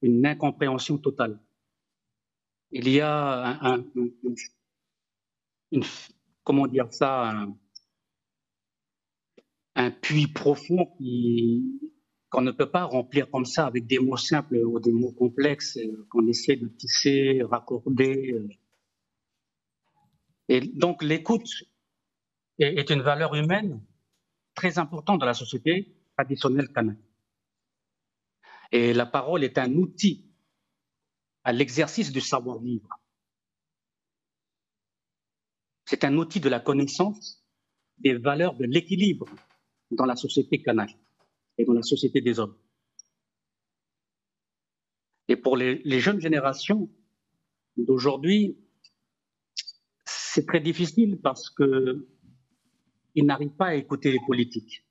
une incompréhension totale. Il y a comment dire ça, un puits profond qu'on ne peut pas remplir comme ça avec des mots simples ou des mots complexes qu'on essaie de tisser, raccorder. Et donc l'écoute est une valeur humaine très importante dans la société traditionnelle kanak. Et la parole est un outil à l'exercice du savoir-vivre. C'est un outil de la connaissance des valeurs de l'équilibre dans la société kanak et dans la société des hommes. Et pour les jeunes générations d'aujourd'hui, c'est très difficile parce qu'ils n'arrivent pas à écouter les politiques.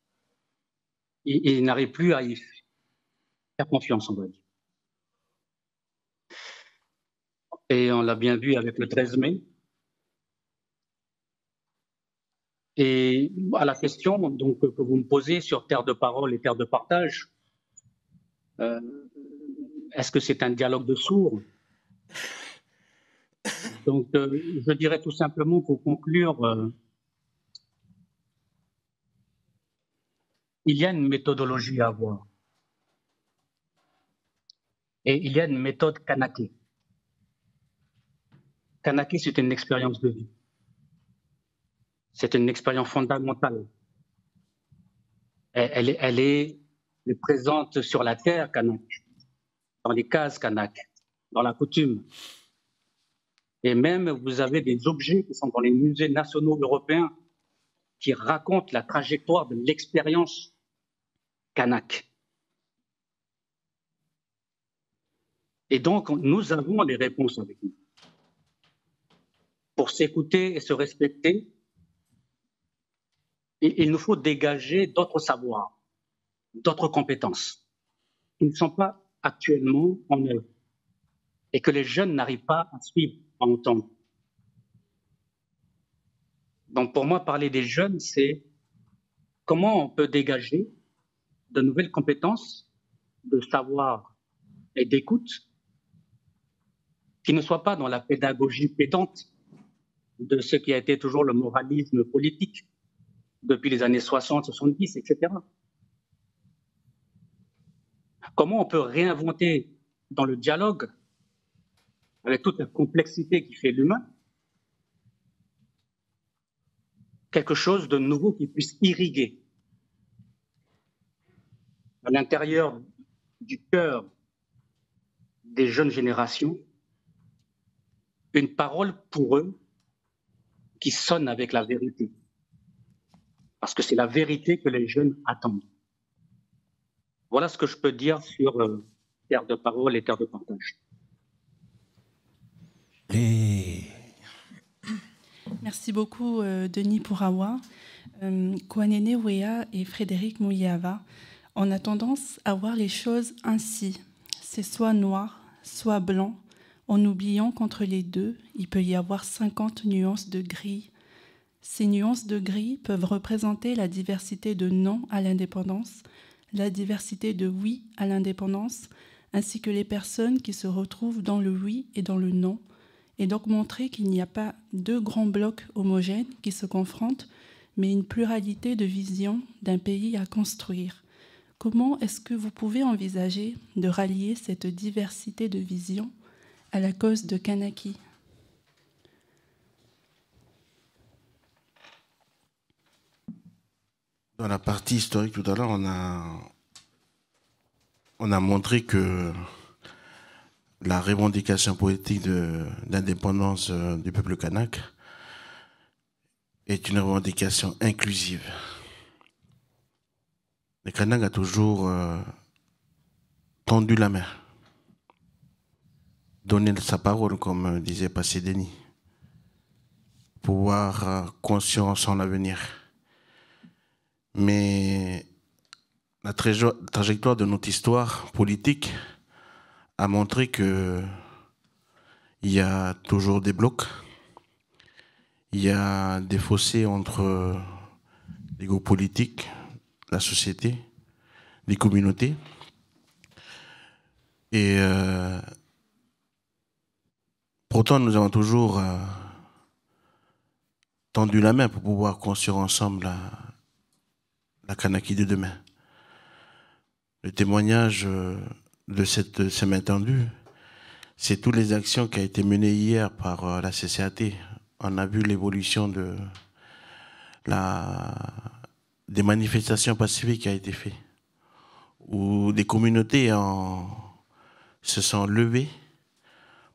Ils n'arrivent plus à y faire confiance, on va dire. Et on l'a bien vu avec le 13 mai. Et à la question donc, que vous me posez sur terre de parole et terre de partage, est-ce que c'est un dialogue de sourds? Donc, je dirais tout simplement pour conclure, il y a une méthodologie à avoir. Et il y a une méthode Kanaki. Kanaki, c'est une expérience de vie. C'est une expérience fondamentale. Elle est présente sur la terre Kanak, dans les cases Kanak, dans la coutume. Et même, vous avez des objets qui sont dans les musées nationaux européens qui racontent la trajectoire de l'expérience Kanak. Et donc, nous avons les réponses avec nous. Pour s'écouter et se respecter, il nous faut dégager d'autres savoirs, d'autres compétences qui ne sont pas actuellement en œuvre et que les jeunes n'arrivent pas à suivre, à entendre. Donc pour moi, parler des jeunes, c'est comment on peut dégager de nouvelles compétences de savoir et d'écoute qui ne soient pas dans la pédagogie pédante de ce qui a été toujours le moralisme politique depuis les années 60, 70, etc. Comment on peut réinventer dans le dialogue, avec toute la complexité qui fait l'humain, quelque chose de nouveau qui puisse irriguer à l'intérieur du cœur des jeunes générations une parole pour eux qui sonne avec la vérité. Parce que c'est la vérité que les jeunes attendent. Voilà ce que je peux dire sur Terre de parole et Terre de partage. Merci beaucoup, Denis Pourawa. Kwanene Wea et Frédéric Mouliava, on a tendance à voir les choses ainsi. C'est soit noir, soit blanc, en oubliant qu'entre les deux, il peut y avoir 50 nuances de gris. Ces nuances de gris peuvent représenter la diversité de non à l'indépendance, la diversité de oui à l'indépendance, ainsi que les personnes qui se retrouvent dans le oui et dans le non, et donc montrer qu'il n'y a pas deux grands blocs homogènes qui se confrontent, mais une pluralité de visions d'un pays à construire. Comment est-ce que vous pouvez envisager de rallier cette diversité de visions à la cause de Kanaki ? Dans la partie historique tout à l'heure, on a montré que la revendication politique d'indépendance du peuple kanak est une revendication inclusive. Le Kanak a toujours tendu la main, donné sa parole, comme disait Passé Denis, pouvoir conscience en l'avenir. Mais la trajectoire de notre histoire politique a montré qu'il y a toujours des blocs, il y a des fossés entre les groupes politiques, la société, les communautés. Et pourtant, nous avons toujours tendu la main pour pouvoir construire ensemble la Kanaki de demain. Le témoignage de cette semaine tendue, c'est toutes les actions qui ont été menées hier par la CCAT. On a vu l'évolution des manifestations pacifiques qui a été faite, où des communautés se sont levées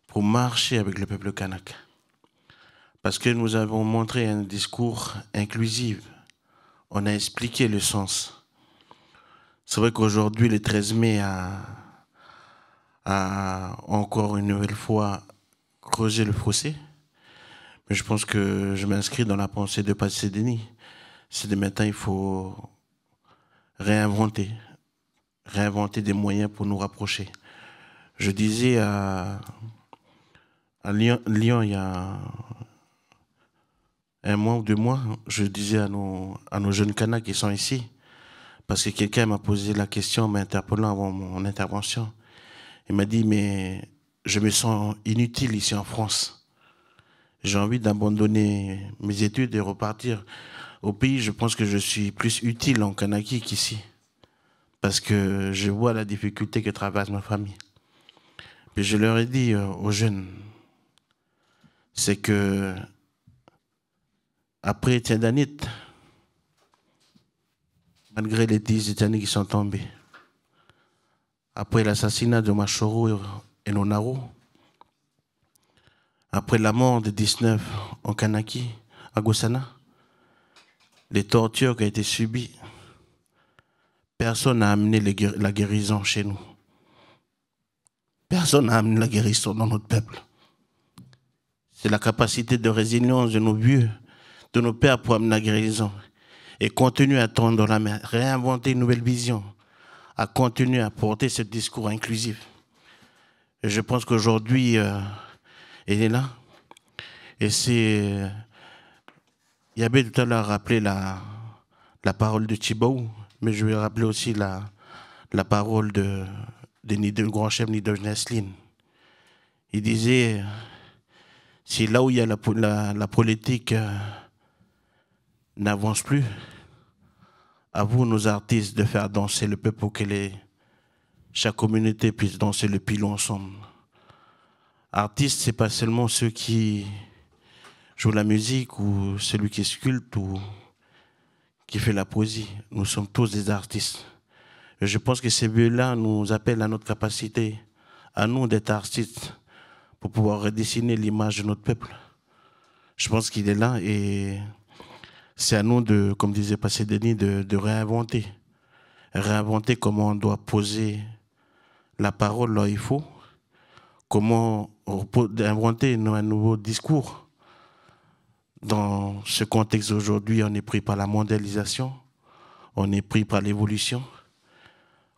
pour marcher avec le peuple kanak. Parce que nous avons montré un discours inclusif. On a expliqué le sens. C'est vrai qu'aujourd'hui, le 13 mai a encore une nouvelle fois creusé le fossé. Mais je pense que je m'inscris dans la pensée de Passé Denis. C'est de maintenant, il faut réinventer des moyens pour nous rapprocher. Je disais à Lyon, il y a un mois ou 2 mois, je disais à nos jeunes Kanaks qui sont ici, parce que quelqu'un m'a posé la question, m'interpellant avant mon intervention. Il m'a dit, mais je me sens inutile ici en France. J'ai envie d'abandonner mes études et repartir au pays. Je pense que je suis plus utile en Kanaki qu'ici, parce que je vois la difficulté que traverse ma famille. Et je leur ai dit aux jeunes, c'est que après Tiendanit, malgré les 10 années qui sont tombées, après l'assassinat de Machoro et Nonaro, après la mort de 19 en Kanaki, à Goussana, les tortures qui ont été subies, personne n'a amené la guérison chez nous. Personne n'a amené la guérison dans notre peuple. C'est la capacité de résilience de nos vieux, de nos pères pour amener la guérison. Et continuer à tendre la main, réinventer une nouvelle vision, à continuer à porter ce discours inclusif. Et je pense qu'aujourd'hui, il est là. Et c'est... Yabé tout à l'heure rappelé la parole de Tchibaou, mais je vais rappeler aussi la parole du grand chef Nidoge Nesline. Il disait, si là où il y a la politique n'avance plus, à vous, nos artistes, de faire danser le peuple pour que chaque communauté puisse danser le pilon ensemble. Artistes, ce n'est pas seulement ceux qui jouent la musique ou celui qui sculpte ou qui fait la poésie. Nous sommes tous des artistes. Et je pense que ces vieux-là nous appellent à notre capacité, à nous d'être artistes, pour pouvoir redessiner l'image de notre peuple. Je pense qu'il est là et c'est à nous de, comme disait Passé Denis, de réinventer. Réinventer comment on doit poser la parole là où il faut, comment inventer un nouveau discours. Dans ce contexte aujourd'hui, on est pris par la mondialisation, on est pris par l'évolution.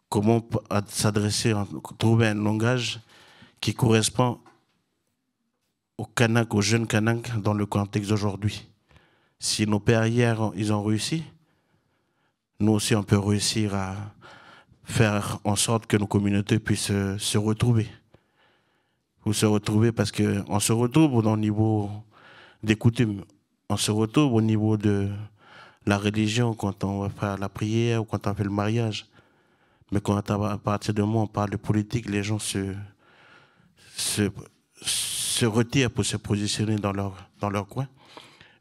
Comment s'adresser, trouver un langage qui correspond aux Kanaks, aux jeunes Kanaks dans le contexte d'aujourd'hui. Si nos pères hier, ils ont réussi, nous aussi on peut réussir à faire en sorte que nos communautés puissent se retrouver. Ou se retrouver parce qu'on se retrouve au niveau des coutumes. On se retrouve au niveau de la religion quand on va faire la prière ou quand on fait le mariage. Mais quand à partir du moment où on parle de politique, les gens se retirent pour se positionner dans leur coin.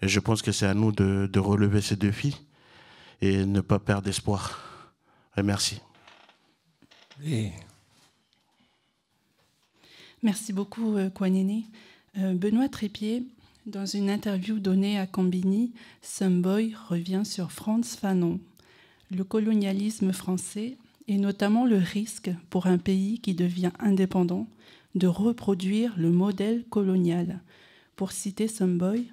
Et je pense que c'est à nous de relever ces défis et ne pas perdre espoir. Et merci. Et... Merci beaucoup, Kwanene. Benoît Trépied, dans une interview donnée à Combini, Someboy revient sur Frantz Fanon, le colonialisme français et notamment le risque pour un pays qui devient indépendant de reproduire le modèle colonial. Pour citer Someboy,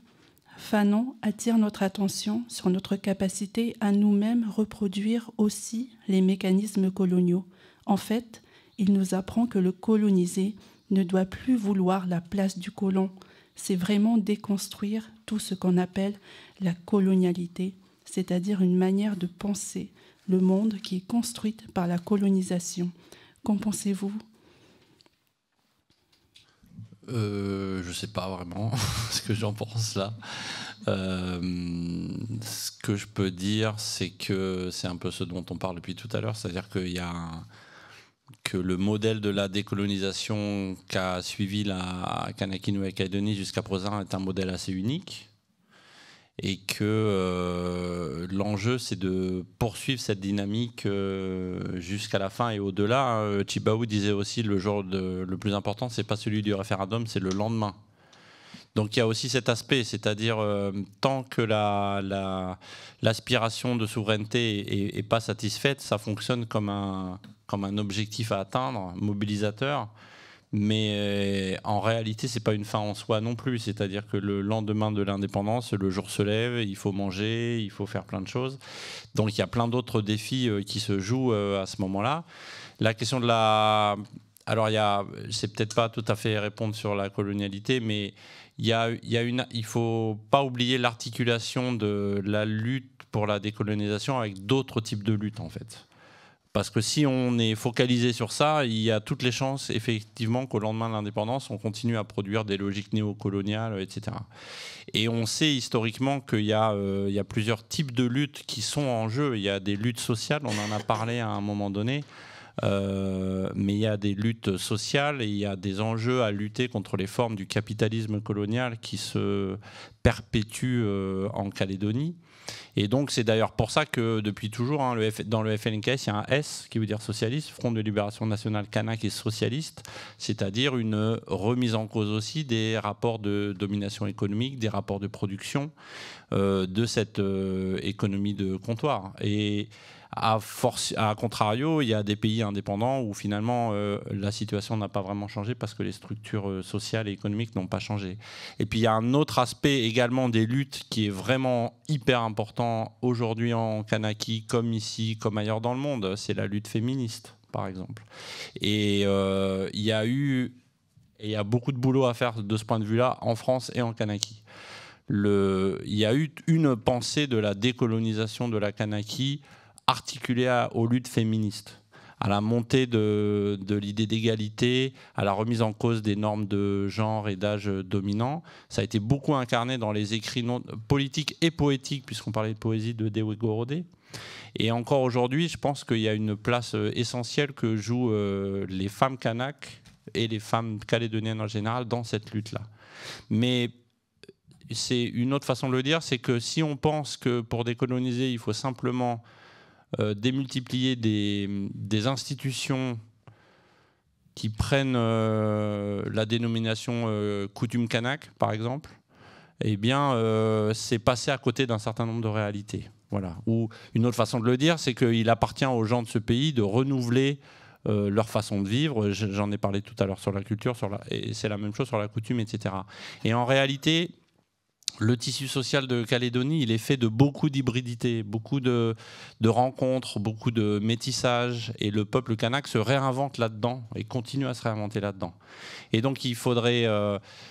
Fanon attire notre attention sur notre capacité à nous-mêmes reproduire aussi les mécanismes coloniaux. En fait, il nous apprend que le colonisé ne doit plus vouloir la place du colon. C'est vraiment déconstruire tout ce qu'on appelle la colonialité, c'est-à-dire une manière de penser le monde qui est construite par la colonisation. Qu'en pensez-vous ? Je ne sais pas vraiment ce que j'en pense là. Ce que je peux dire, c'est que c'est un peu ce dont on parle depuis tout à l'heure, c'est-à-dire que le modèle de la décolonisation qu'a suivi la Kanaki Nouvelle-Calédonie jusqu'à présent est un modèle assez unique et que l'enjeu c'est de poursuivre cette dynamique jusqu'à la fin et au-delà. Tchibaou disait aussi le jour le plus important c'est pas celui du référendum, c'est le lendemain. Donc il y a aussi cet aspect, c'est-à-dire tant que l'aspiration de souveraineté est pas satisfaite, ça fonctionne comme un objectif à atteindre, mobilisateur, mais en réalité c'est pas une fin en soi non plus, c'est-à-dire que le lendemain de l'indépendance, le jour se lève, il faut manger, il faut faire plein de choses, donc il y a plein d'autres défis qui se jouent à ce moment-là. La question de la... Alors c'est peut-être pas tout à fait répondre sur la colonialité, mais il faut pas oublier l'articulation de la lutte pour la décolonisation avec d'autres types de luttes en fait. Parce que si on est focalisé sur ça, il y a toutes les chances effectivement qu'au lendemain de l'indépendance, on continue à produire des logiques néocoloniales, etc. Et on sait historiquement qu'il y a plusieurs types de luttes qui sont en jeu. Il y a des luttes sociales, on en a parlé à un moment donné. mais il y a des luttes sociales et il y a des enjeux à lutter contre les formes du capitalisme colonial qui se perpétuent en Calédonie. Et donc c'est d'ailleurs pour ça que depuis toujours, hein, dans le FLNKS, il y a un S qui veut dire socialiste, Front de Libération Nationale Kanak et socialiste, c'est-à-dire une remise en cause aussi des rapports de domination économique, des rapports de production de cette économie de comptoir. Et à contrario, il y a des pays indépendants où finalement la situation n'a pas vraiment changé parce que les structures sociales et économiques n'ont pas changé. Et puis il y a un autre aspect également des luttes qui est vraiment hyper important aujourd'hui en Kanaki, comme ici, comme ailleurs dans le monde, c'est la lutte féministe, par exemple. Et il y a beaucoup de boulot à faire de ce point de vue-là en France et en Kanaki. Il y a eu une pensée de la décolonisation de la Kanaki articulée aux luttes féministes, à la montée de l'idée d'égalité, à la remise en cause des normes de genre et d'âge dominant. Ça a été beaucoup incarné dans les écrits politiques et poétiques, puisqu'on parlait de poésie de Dewe Gorodé. Et encore aujourd'hui, je pense qu'il y a une place essentielle que jouent les femmes kanak et les femmes calédoniennes en général dans cette lutte-là. Mais c'est une autre façon de le dire, c'est que si on pense que pour décoloniser, il faut simplement démultiplier des institutions qui prennent la dénomination coutume kanak, par exemple, eh bien, c'est passer à côté d'un certain nombre de réalités. Voilà. Ou une autre façon de le dire, c'est qu'il appartient aux gens de ce pays de renouveler leur façon de vivre. J'en ai parlé tout à l'heure sur la culture, et c'est la même chose sur la coutume, etc. Et en réalité, le tissu social de Calédonie, il est fait de beaucoup d'hybridité, beaucoup de rencontres, beaucoup de métissage, et le peuple kanak se réinvente là-dedans et continue à se réinventer là-dedans. Et donc il faudrait,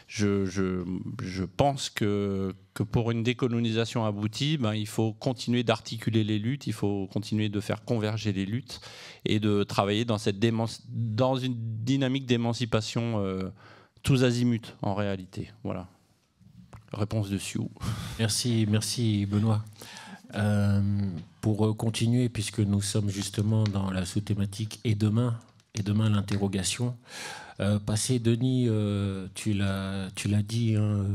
je pense que pour une décolonisation aboutie, il faut continuer d'articuler les luttes, il faut continuer de faire converger les luttes et de travailler dans une dynamique d'émancipation tous azimuts en réalité. Voilà. Réponse de Sioux. Merci Benoît. Pour continuer, puisque nous sommes justement dans la sous-thématique « Et demain l'interrogation ». Passé, Denis, tu l'as dit hein,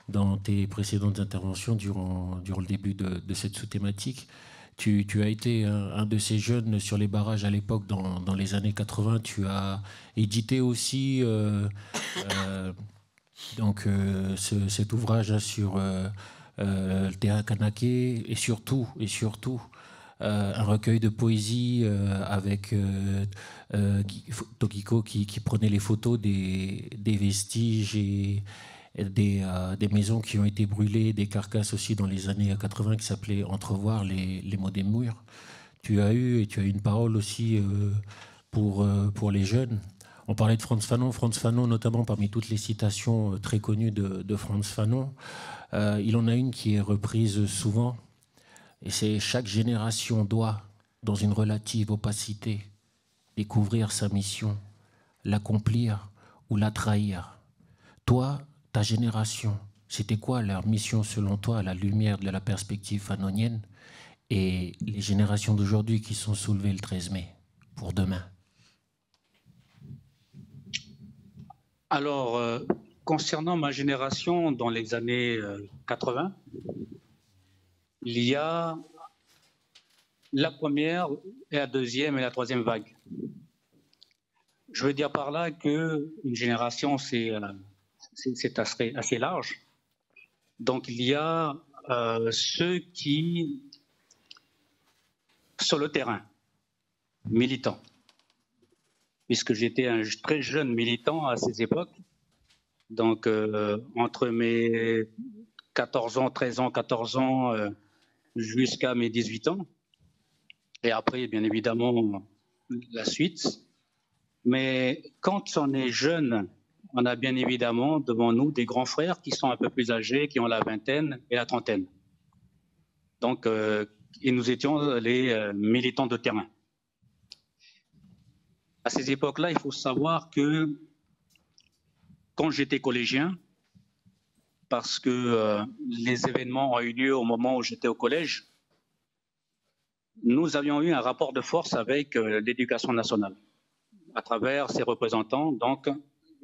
dans tes précédentes interventions durant le début de cette sous-thématique. Tu as été un de ces jeunes sur les barrages à l'époque, dans les années 80. Tu as édité aussi cet ouvrage sur le Te Kanake et surtout un recueil de poésie avec Tokiko qui prenait les photos des vestiges et des maisons qui ont été brûlées, des carcasses aussi dans les années 80 qui s'appelait Entrevoir les mots des murs. Tu as eu une parole aussi pour les jeunes. On parlait de Frantz Fanon notamment parmi toutes les citations très connues de Frantz Fanon. Il en a une qui est reprise souvent, et c'est « Chaque génération doit, dans une relative opacité, découvrir sa mission, l'accomplir ou la trahir. Toi, ta génération, c'était quoi leur mission selon toi à la lumière de la perspective fanonienne et les générations d'aujourd'hui qui sont soulevées le 13 mai pour demain ?» Alors, concernant ma génération dans les années 80, il y a la première et la deuxième et la troisième vague. Je veux dire par là qu'une génération, c'est assez large. Donc, il y a ceux qui, sur le terrain, militants, puisque j'étais un très jeune militant à ces époques. Donc, entre mes 14 ans, 13 ans, 14 ans, jusqu'à mes 18 ans. Et après, bien évidemment, la suite. Mais quand on est jeune, on a bien évidemment devant nous des grands frères qui sont un peu plus âgés, qui ont la vingtaine et la trentaine. Donc, et nous étions les militants de terrain. À ces époques-là, il faut savoir que quand j'étais collégien, parce que les événements ont eu lieu au moment où j'étais au collège, nous avions eu un rapport de force avec l'éducation nationale, à travers ses représentants, donc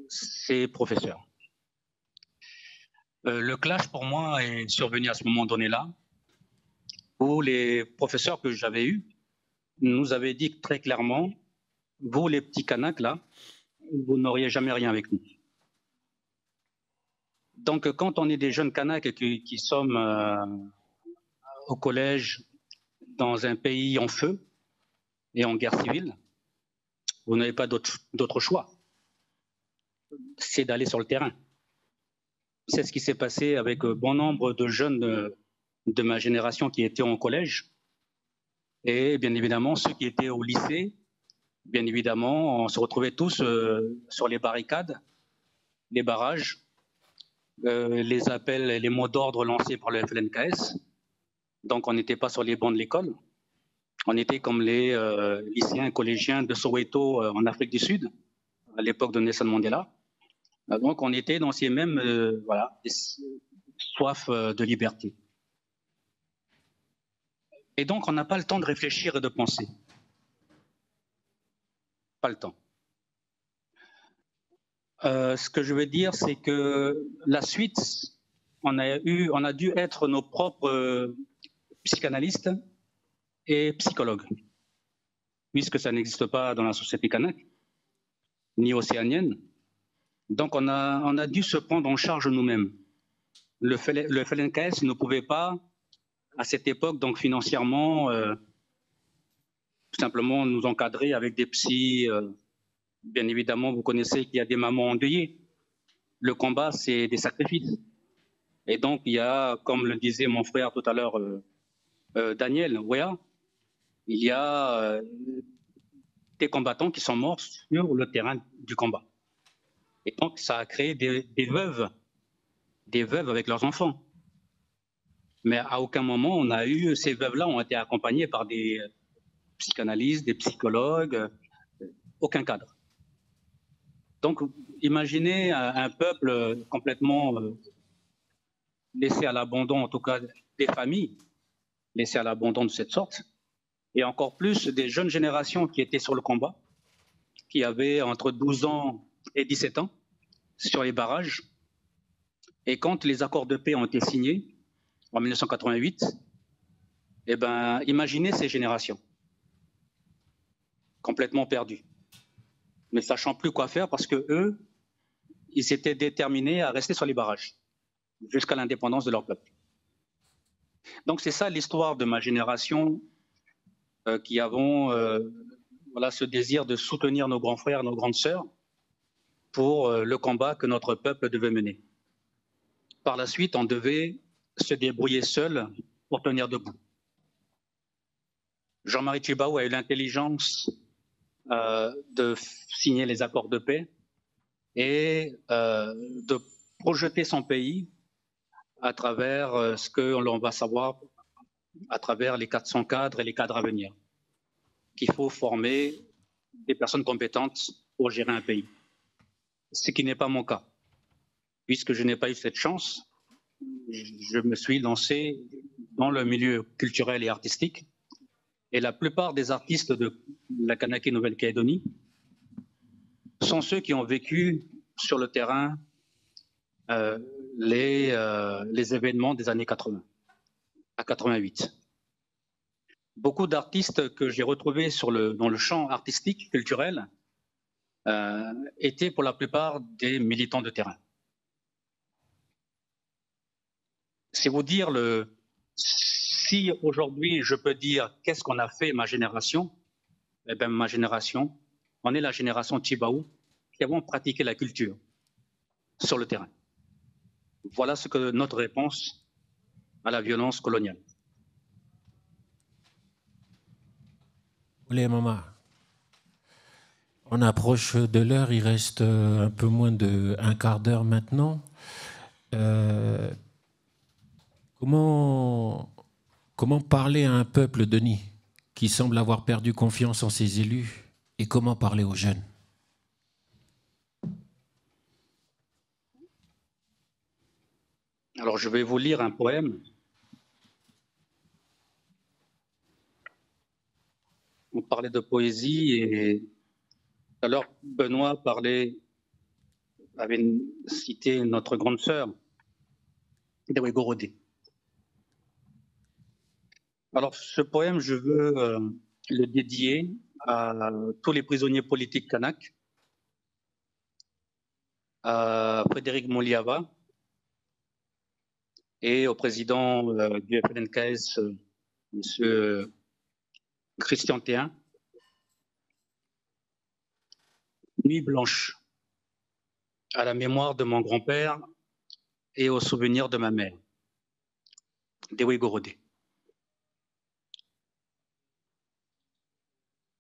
ses professeurs. Le clash, pour moi, est survenu à ce moment donné-là, où les professeurs que j'avais eus nous avaient dit très clairement, vous, les petits canaques, là, vous n'auriez jamais rien avec nous. Donc, quand on est des jeunes canaques qui sommes au collège, dans un pays en feu et en guerre civile, vous n'avez pas d'autre choix. C'est d'aller sur le terrain. C'est ce qui s'est passé avec bon nombre de jeunes de ma génération qui étaient en collège. Et bien évidemment, ceux qui étaient au lycée, bien évidemment, on se retrouvait tous sur les barricades, les barrages, les appels et les mots d'ordre lancés par le FLNKS. Donc, on n'était pas sur les bancs de l'école. On était comme les lycéens collégiens de Soweto en Afrique du Sud, à l'époque de Nelson Mandela. Donc, on était dans ces mêmes soif de liberté. Et donc, on n'a pas le temps de réfléchir et de penser. Pas le temps. Ce que je veux dire, c'est que la suite, on a dû être nos propres psychanalystes et psychologues, puisque ça n'existe pas dans la société kanak, ni océanienne. Donc, on a dû se prendre en charge nous-mêmes. Le FLNKS ne pouvait pas, à cette époque, donc financièrement, tout simplement nous encadrer avec des psys. Bien évidemment, vous connaissez qu'il y a des mamans endeuillées. Le combat, c'est des sacrifices. Et donc, il y a, comme le disait mon frère tout à l'heure, Daniel Wea, il y a des combattants qui sont morts sur le terrain du combat. Et donc, ça a créé des veuves avec leurs enfants. Mais à aucun moment, on a eu, ces veuves-là ont été accompagnées par des psychanalystes, des psychologues, aucun cadre. Donc, imaginez un peuple complètement laissé à l'abandon, en tout cas des familles laissées à l'abandon de cette sorte, et encore plus des jeunes générations qui étaient sur le combat, qui avaient entre 12 ans et 17 ans sur les barrages. Et quand les accords de paix ont été signés en 1988, eh ben, imaginez ces générations complètement perdues, ne sachant plus quoi faire parce que eux, ils s'étaient déterminés à rester sur les barrages jusqu'à l'indépendance de leur peuple. Donc c'est ça l'histoire de ma génération qui avons voilà, ce désir de soutenir nos grands frères, nos grandes sœurs pour le combat que notre peuple devait mener. Par la suite, on devait se débrouiller seul pour tenir debout. Jean-Marie Tjibaou a eu l'intelligence de signer les accords de paix et de projeter son pays à travers ce que l'on va savoir à travers les 400 cadres et les cadres à venir, qu'il faut former des personnes compétentes pour gérer un pays. Ce qui n'est pas mon cas. Puisque je n'ai pas eu cette chance, je me suis lancé dans le milieu culturel et artistique. Et la plupart des artistes de la Kanakee Nouvelle-Calédonie sont ceux qui ont vécu sur le terrain les événements des années 80 à 88. Beaucoup d'artistes que j'ai retrouvés dans le champ artistique, culturel, étaient pour la plupart des militants de terrain. C'est vous dire, si aujourd'hui je peux dire qu'est-ce qu'on a fait ma génération, eh bien ma génération, on est la génération Tjibaou qui avons pratiqué la culture sur le terrain. Voilà ce que notre réponse à la violence coloniale. Les mamans, on approche de l'heure, il reste un peu moins d'un quart d'heure maintenant. Comment parler à un peuple, Denis, qui semble avoir perdu confiance en ses élus, et comment parler aux jeunes? Alors je vais vous lire un poème on parlait de poésie et tout à l'heure, Benoît avait cité notre grande sœur, Dewe Gorodé. Alors, ce poème, je veux le dédier à tous les prisonniers politiques kanaks, à Frédéric Mouliava et au président du FLNKS, M. Christian Théin. Nuit blanche, à la mémoire de mon grand-père et au souvenir de ma mère, Dewe Gorodé.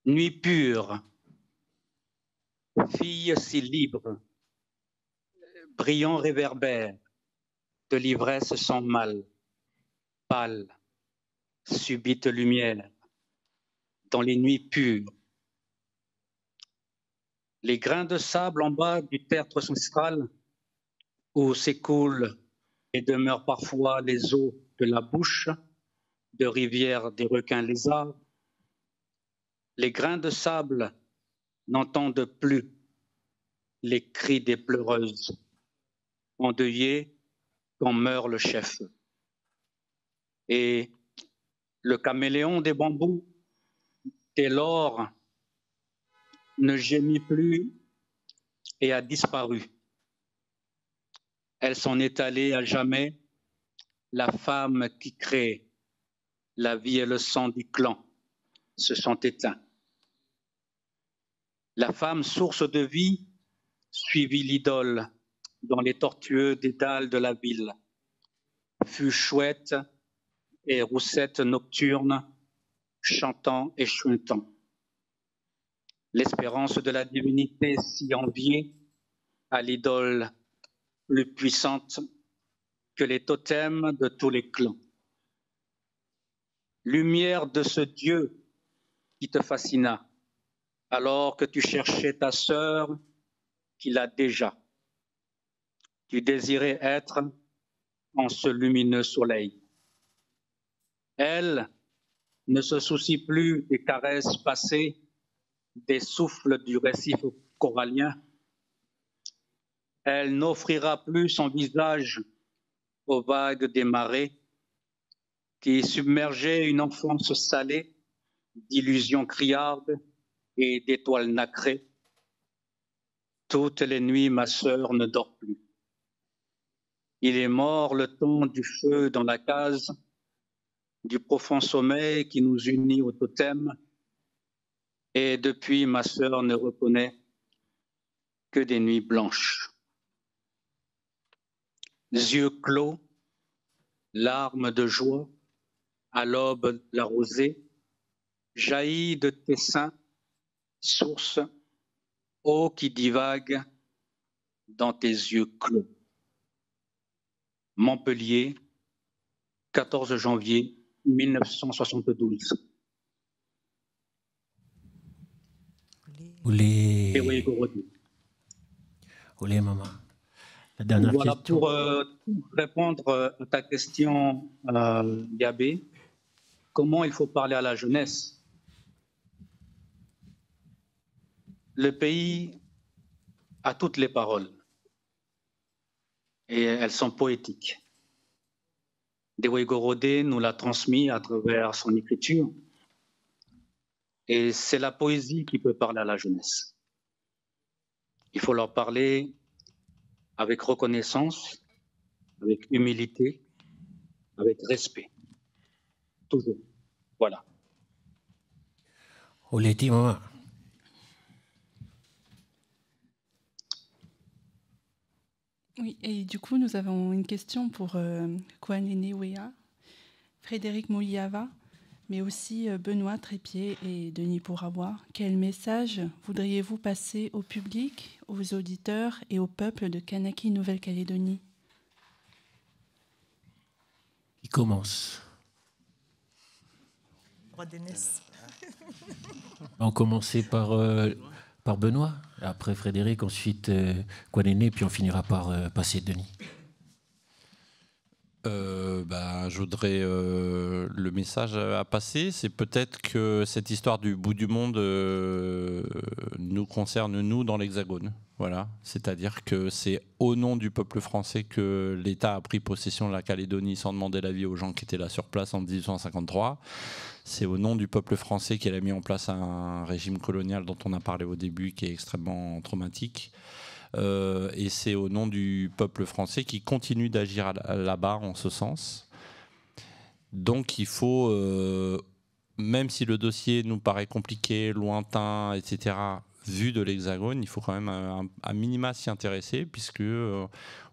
Nuit pure, fille si libre, brillant réverbère de l'ivresse sans mal, pâle, subite lumière, dans les nuits pures. Les grains de sable en bas du tertre ancestral où s'écoulent et demeurent parfois les eaux de la bouche de rivières des requins lézards. Les grains de sable n'entendent plus les cris des pleureuses, endeuillées quand meurt le chef. Et le caméléon des bambous, dès lors, ne gémit plus et a disparu. Elle s'en est allée à jamais, la femme qui crée la vie et le sang du clan se sont éteints. La femme, source de vie, suivit l'idole dans les tortueux dédales de la ville, fut chouette et roussette nocturne, chantant et chuintant. L'espérance de la divinité si enviée à l'idole plus puissante que les totems de tous les clans. Lumière de ce Dieu qui te fascina, alors que tu cherchais ta sœur qu'il a déjà. Tu désirais être en ce lumineux soleil. Elle ne se soucie plus des caresses passées, des souffles du récif corallien. Elle n'offrira plus son visage aux vagues des marées qui submergeaient une enfance salée d'illusions criardes et d'étoiles nacrées. Toutes les nuits, ma sœur ne dort plus. Il est mort le temps du feu dans la case, du profond sommeil qui nous unit au totem. Et depuis, ma sœur ne reconnaît que des nuits blanches. Yeux clos, larmes de joie, à l'aube la rosée, jaillit de tes seins, source, eau qui divague dans tes yeux clos. Montpellier, 14 janvier 1972. Olé, olé, maman. La dernière voilà, question. pour répondre à ta question, Gabé, comment il faut parler à la jeunesse? Le pays a toutes les paroles et elles sont poétiques. Dewe Gorodé nous l'a transmis à travers son écriture et c'est la poésie qui peut parler à la jeunesse. Il faut leur parler avec reconnaissance, avec humilité, avec respect. Toujours. Voilà. Oleti, maman. Oui, et du coup, nous avons une question pour Kwanene Wea, Frédéric Mouliava, mais aussi Benoît Trépied et Denis Pouravois. Quel message voudriez-vous passer au public, aux auditeurs et au peuple de Kanaki Nouvelle-Calédonie? Qui commence? On commencer par Benoît, après Frédéric, ensuite Kwanene, puis on finira par passer Denis. Je voudrais le message à passer, c'est peut-être que cette histoire du bout du monde nous concerne nous dans l'Hexagone. Voilà, c'est-à-dire que c'est au nom du peuple français que l'État a pris possession de la Calédonie sans demander l'avis aux gens qui étaient là sur place en 1853. C'est au nom du peuple français qu'elle a mis en place un régime colonial dont on a parlé au début, qui est extrêmement traumatique. Et c'est au nom du peuple français qui continue d'agir là-bas en ce sens. Donc il faut, même si le dossier nous paraît compliqué, lointain, etc., vu de l'Hexagone, il faut quand même à minima s'y intéresser, puisque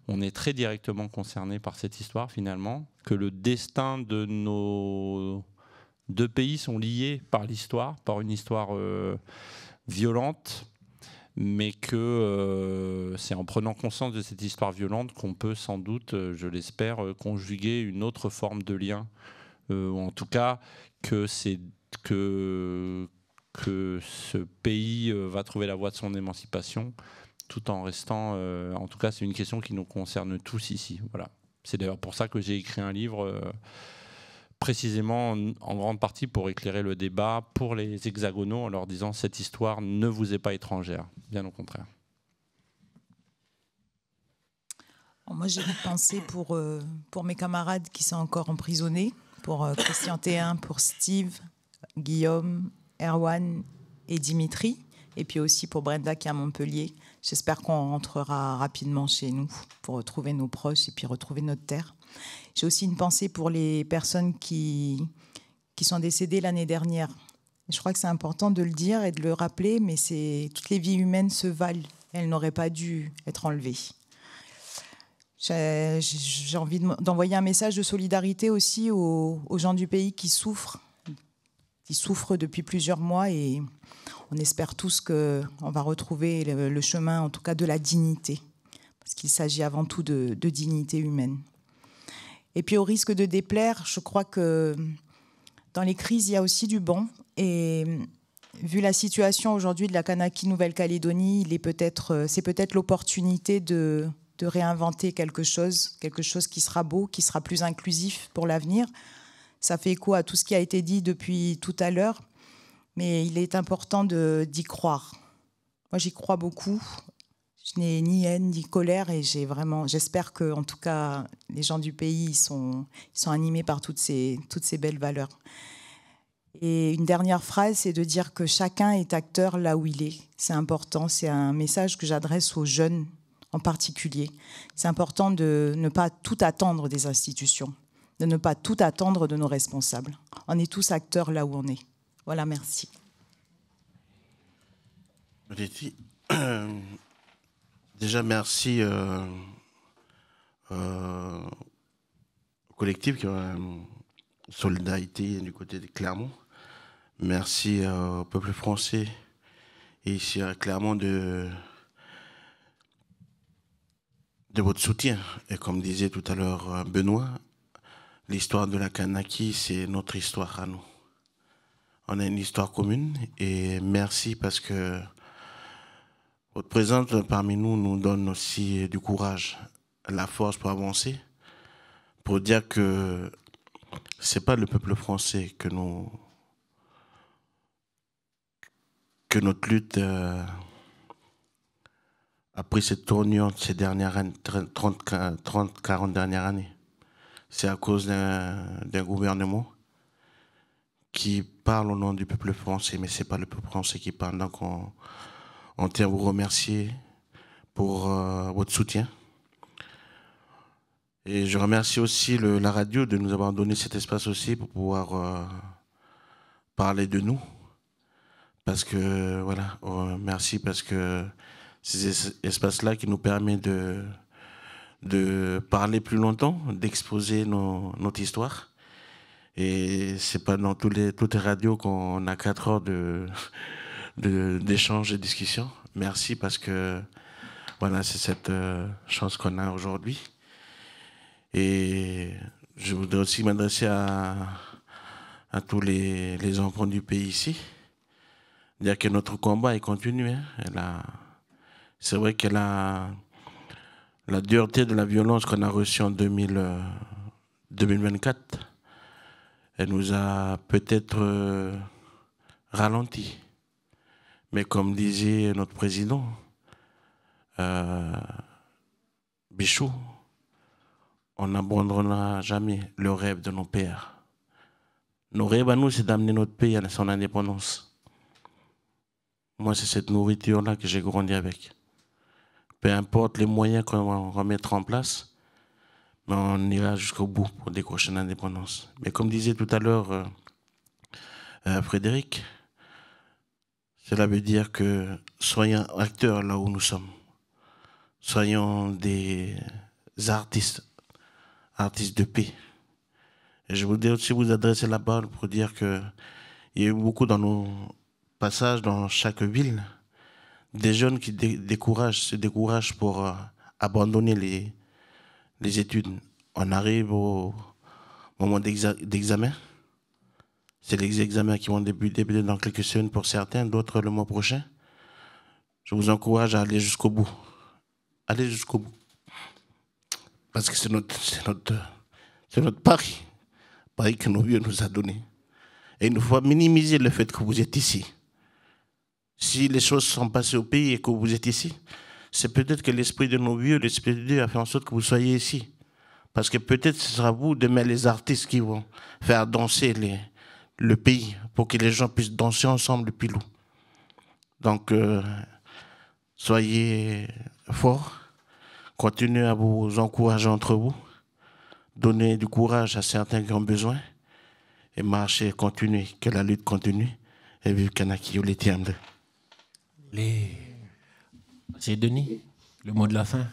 on est très directement concerné par cette histoire finalement, que le destin de nos deux pays sont liés par l'histoire, par une histoire violente, mais que c'est en prenant conscience de cette histoire violente qu'on peut sans doute, je l'espère, conjuguer une autre forme de lien, ou en tout cas que ce pays va trouver la voie de son émancipation, tout en restant, en tout cas c'est une question qui nous concerne tous ici. Voilà. C'est d'ailleurs pour ça que j'ai écrit un livre, précisément en grande partie pour éclairer le débat pour les hexagonaux, en leur disant cette histoire ne vous est pas étrangère, bien au contraire. Moi j'ai une pensée pour mes camarades qui sont encore emprisonnés, pour Christian Théin, pour Steve, Guillaume, Erwan et Dimitri, et puis aussi pour Brenda qui est à Montpellier. J'espère qu'on rentrera rapidement chez nous pour retrouver nos proches et puis retrouver notre terre. J'ai aussi une pensée pour les personnes qui sont décédées l'année dernière. Je crois que c'est important de le dire et de le rappeler, mais toutes les vies humaines se valent. Elles n'auraient pas dû être enlevées. J'ai envie d'envoyer un message de solidarité aussi aux gens du pays qui souffrent depuis plusieurs mois, et on espère tous qu'on va retrouver le chemin, en tout cas, de la dignité, parce qu'il s'agit avant tout de dignité humaine. Et puis au risque de déplaire, je crois que dans les crises, il y a aussi du bon. Et vu la situation aujourd'hui de la Kanaki Nouvelle-Calédonie, c'est peut-être l'opportunité de réinventer quelque chose qui sera beau, qui sera plus inclusif pour l'avenir. Ça fait écho à tout ce qui a été dit depuis tout à l'heure, mais il est important d'y croire. Moi, j'y crois beaucoup. Je n'ai ni haine ni colère, et j'espère que, en tout cas, les gens du pays ils sont animés par toutes ces belles valeurs. Et une dernière phrase, c'est de dire que chacun est acteur là où il est. C'est important, c'est un message que j'adresse aux jeunes en particulier. C'est important de ne pas tout attendre des institutions, de ne pas tout attendre de nos responsables. On est tous acteurs là où on est. Voilà, merci. Déjà, merci au collectif qui a solidarité du côté de Clermont. Merci au peuple français et ici à Clermont de votre soutien. Et comme disait tout à l'heure Benoît, l'histoire de la Kanaki, c'est notre histoire à nous. On a une histoire commune, et merci parce que votre présence parmi nous nous donne aussi du courage, la force pour avancer, pour dire que c'est pas le peuple français que notre lutte a pris cette tournure ces dernières 30-40 dernières années. C'est à cause d'un gouvernement qui parle au nom du peuple français, mais c'est pas le peuple français qui parle. Donc on tient à vous remercier pour votre soutien. Et je remercie aussi la radio de nous avoir donné cet espace aussi pour pouvoir parler de nous. Parce que, voilà, merci parce que c'est ces espaces-là qui nous permettent de parler plus longtemps, d'exposer notre histoire. Et c'est pas dans toutes les radios qu'on a 4 heures d'échange et de discussion. Merci parce que voilà, c'est cette chance qu'on a aujourd'hui. Et je voudrais aussi m'adresser à tous les enfants du pays ici. Dire que notre combat est continu. Hein. C'est vrai que la dureté de la violence qu'on a reçue en 2000, 2024, elle nous a peut-être ralenti. Mais comme disait notre président, Bichou, on n'abandonnera jamais le rêve de nos pères. Nos rêves à nous, c'est d'amener notre pays à son indépendance. Moi, c'est cette nourriture-là que j'ai grandi avec. Peu importe les moyens qu'on va mettre en place, mais on ira jusqu'au bout pour décrocher l'indépendance. Mais comme disait tout à l'heure Frédéric, cela veut dire que soyons acteurs là où nous sommes. Soyons des artistes de paix. Et je voudrais aussi vous adresser la parole pour dire qu'il y a eu beaucoup dans nos passages dans chaque ville, des jeunes qui se découragent pour abandonner les études. On arrive au moment d'examen. C'est les examens qui vont débuter dans quelques semaines pour certains, d'autres le mois prochain. Je vous encourage à aller jusqu'au bout. Allez jusqu'au bout. Parce que c'est notre pari que nos vieux nous a donné. Et il ne faut pas minimiser le fait que vous êtes ici. Si les choses sont passées au pays et que vous êtes ici, c'est peut-être que l'esprit de nos vieux, l'esprit de Dieu a fait en sorte que vous soyez ici. Parce que peut-être ce sera vous demain les artistes qui vont faire danser le pays pour que les gens puissent danser ensemble depuis l'eau. Donc, soyez forts, continuez à vous encourager entre vous, donnez du courage à certains qui ont besoin et marchez, continuez, que la lutte continue et vive Kanaki Oletiamde. C'est Denis, le mot de la fin.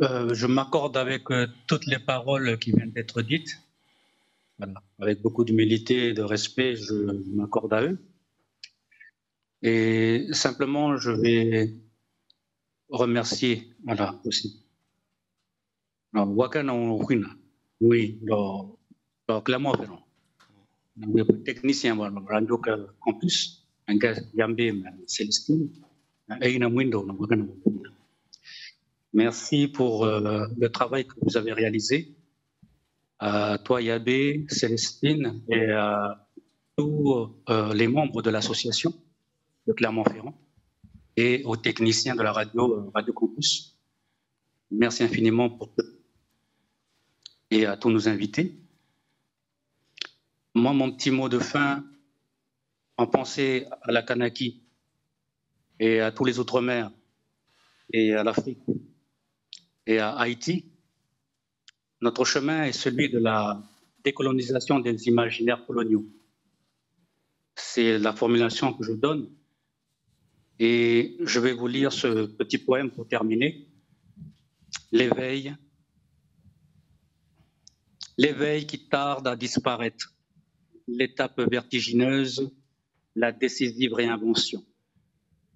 Je m'accorde avec toutes les paroles qui viennent d'être dites. Voilà. Avec beaucoup d'humilité et de respect, je m'accorde à eux. Et simplement, je vais remercier, voilà, aussi. Oui, le Clermont-Ferrand. Le technicien, Radio Campus, Yambé, Célestine, merci pour le travail que vous avez réalisé. À toi, Yabé, Célestine, et à tous les membres de l'association de Clermont-Ferrand et aux techniciens de la Radio Campus. Merci infiniment pour eux et à tous nos invités. Moi, mon petit mot de fin, en pensée à la Kanaki et à tous les Outre-mer et à l'Afrique et à Haïti, notre chemin est celui de la décolonisation des imaginaires coloniaux. C'est la formulation que je donne. Et je vais vous lire ce petit poème pour terminer. L'éveil. L'éveil qui tarde à disparaître. L'étape vertigineuse, la décisive réinvention.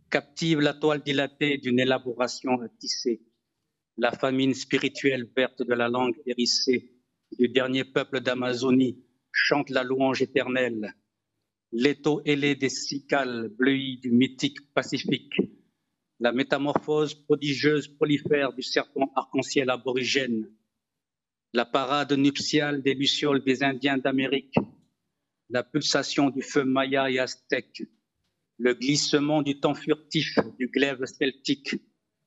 Captive la toile dilatée d'une élaboration à tisser. La famine spirituelle verte de la langue hérissée du dernier peuple d'Amazonie chante la louange éternelle. L'étau ailé des cicales bleuies du mythique Pacifique. La métamorphose prodigieuse prolifère du serpent arc-en-ciel aborigène. La parade nuptiale des lucioles des Indiens d'Amérique. La pulsation du feu maya et aztèque. Le glissement du temps furtif du glaive celtique.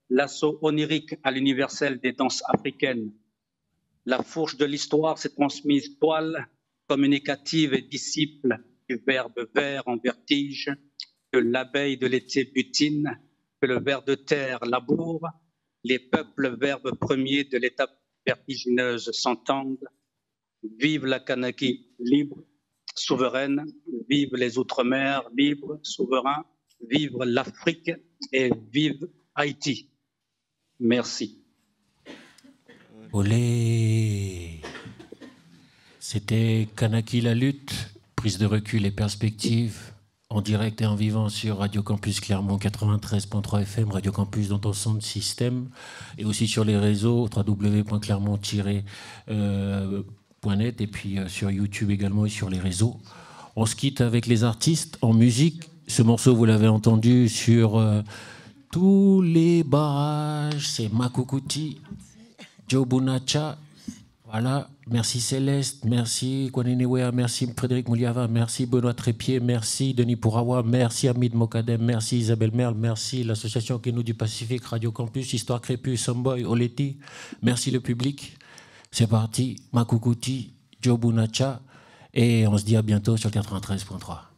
L'assaut onirique à l'universel des danses africaines. La fourche de l'histoire s'est transmise toile, communicative et disciple du verbe vert en vertige, que l'abeille de l'été butine, que le ver de terre laboure, les peuples verbes premiers de l'étape vertigineuse s'entendent. Vive la Kanaki libre, souveraine, vive les Outre-mer libres, souverains, vive l'Afrique et vive Haïti. Merci. Olé. C'était Kanaki la lutte, prise de recul et perspective, en direct et en vivant sur Radio Campus Clermont 93.3 FM, Radio Campus dans ton son de système, et aussi sur les réseaux www.clermont-net et puis sur YouTube également et sur les réseaux. On se quitte avec les artistes en musique. Ce morceau, vous l'avez entendu sur tous les barrages, c'est Makukuti, Joe Bunacha Voilà, merci Céleste, merci Kwanenewea, merci Frédéric Mouliava, merci Benoît Trépied, merci Denis Pourawa, merci Hamid Mokadem, merci Isabelle Merle, merci l'association Kenou du Pacifique, Radio Campus, Histoire Crépus, Somboy, Oleti, merci le public. C'est parti, Makukuti, Jobunacha, et on se dit à bientôt sur le 93.3.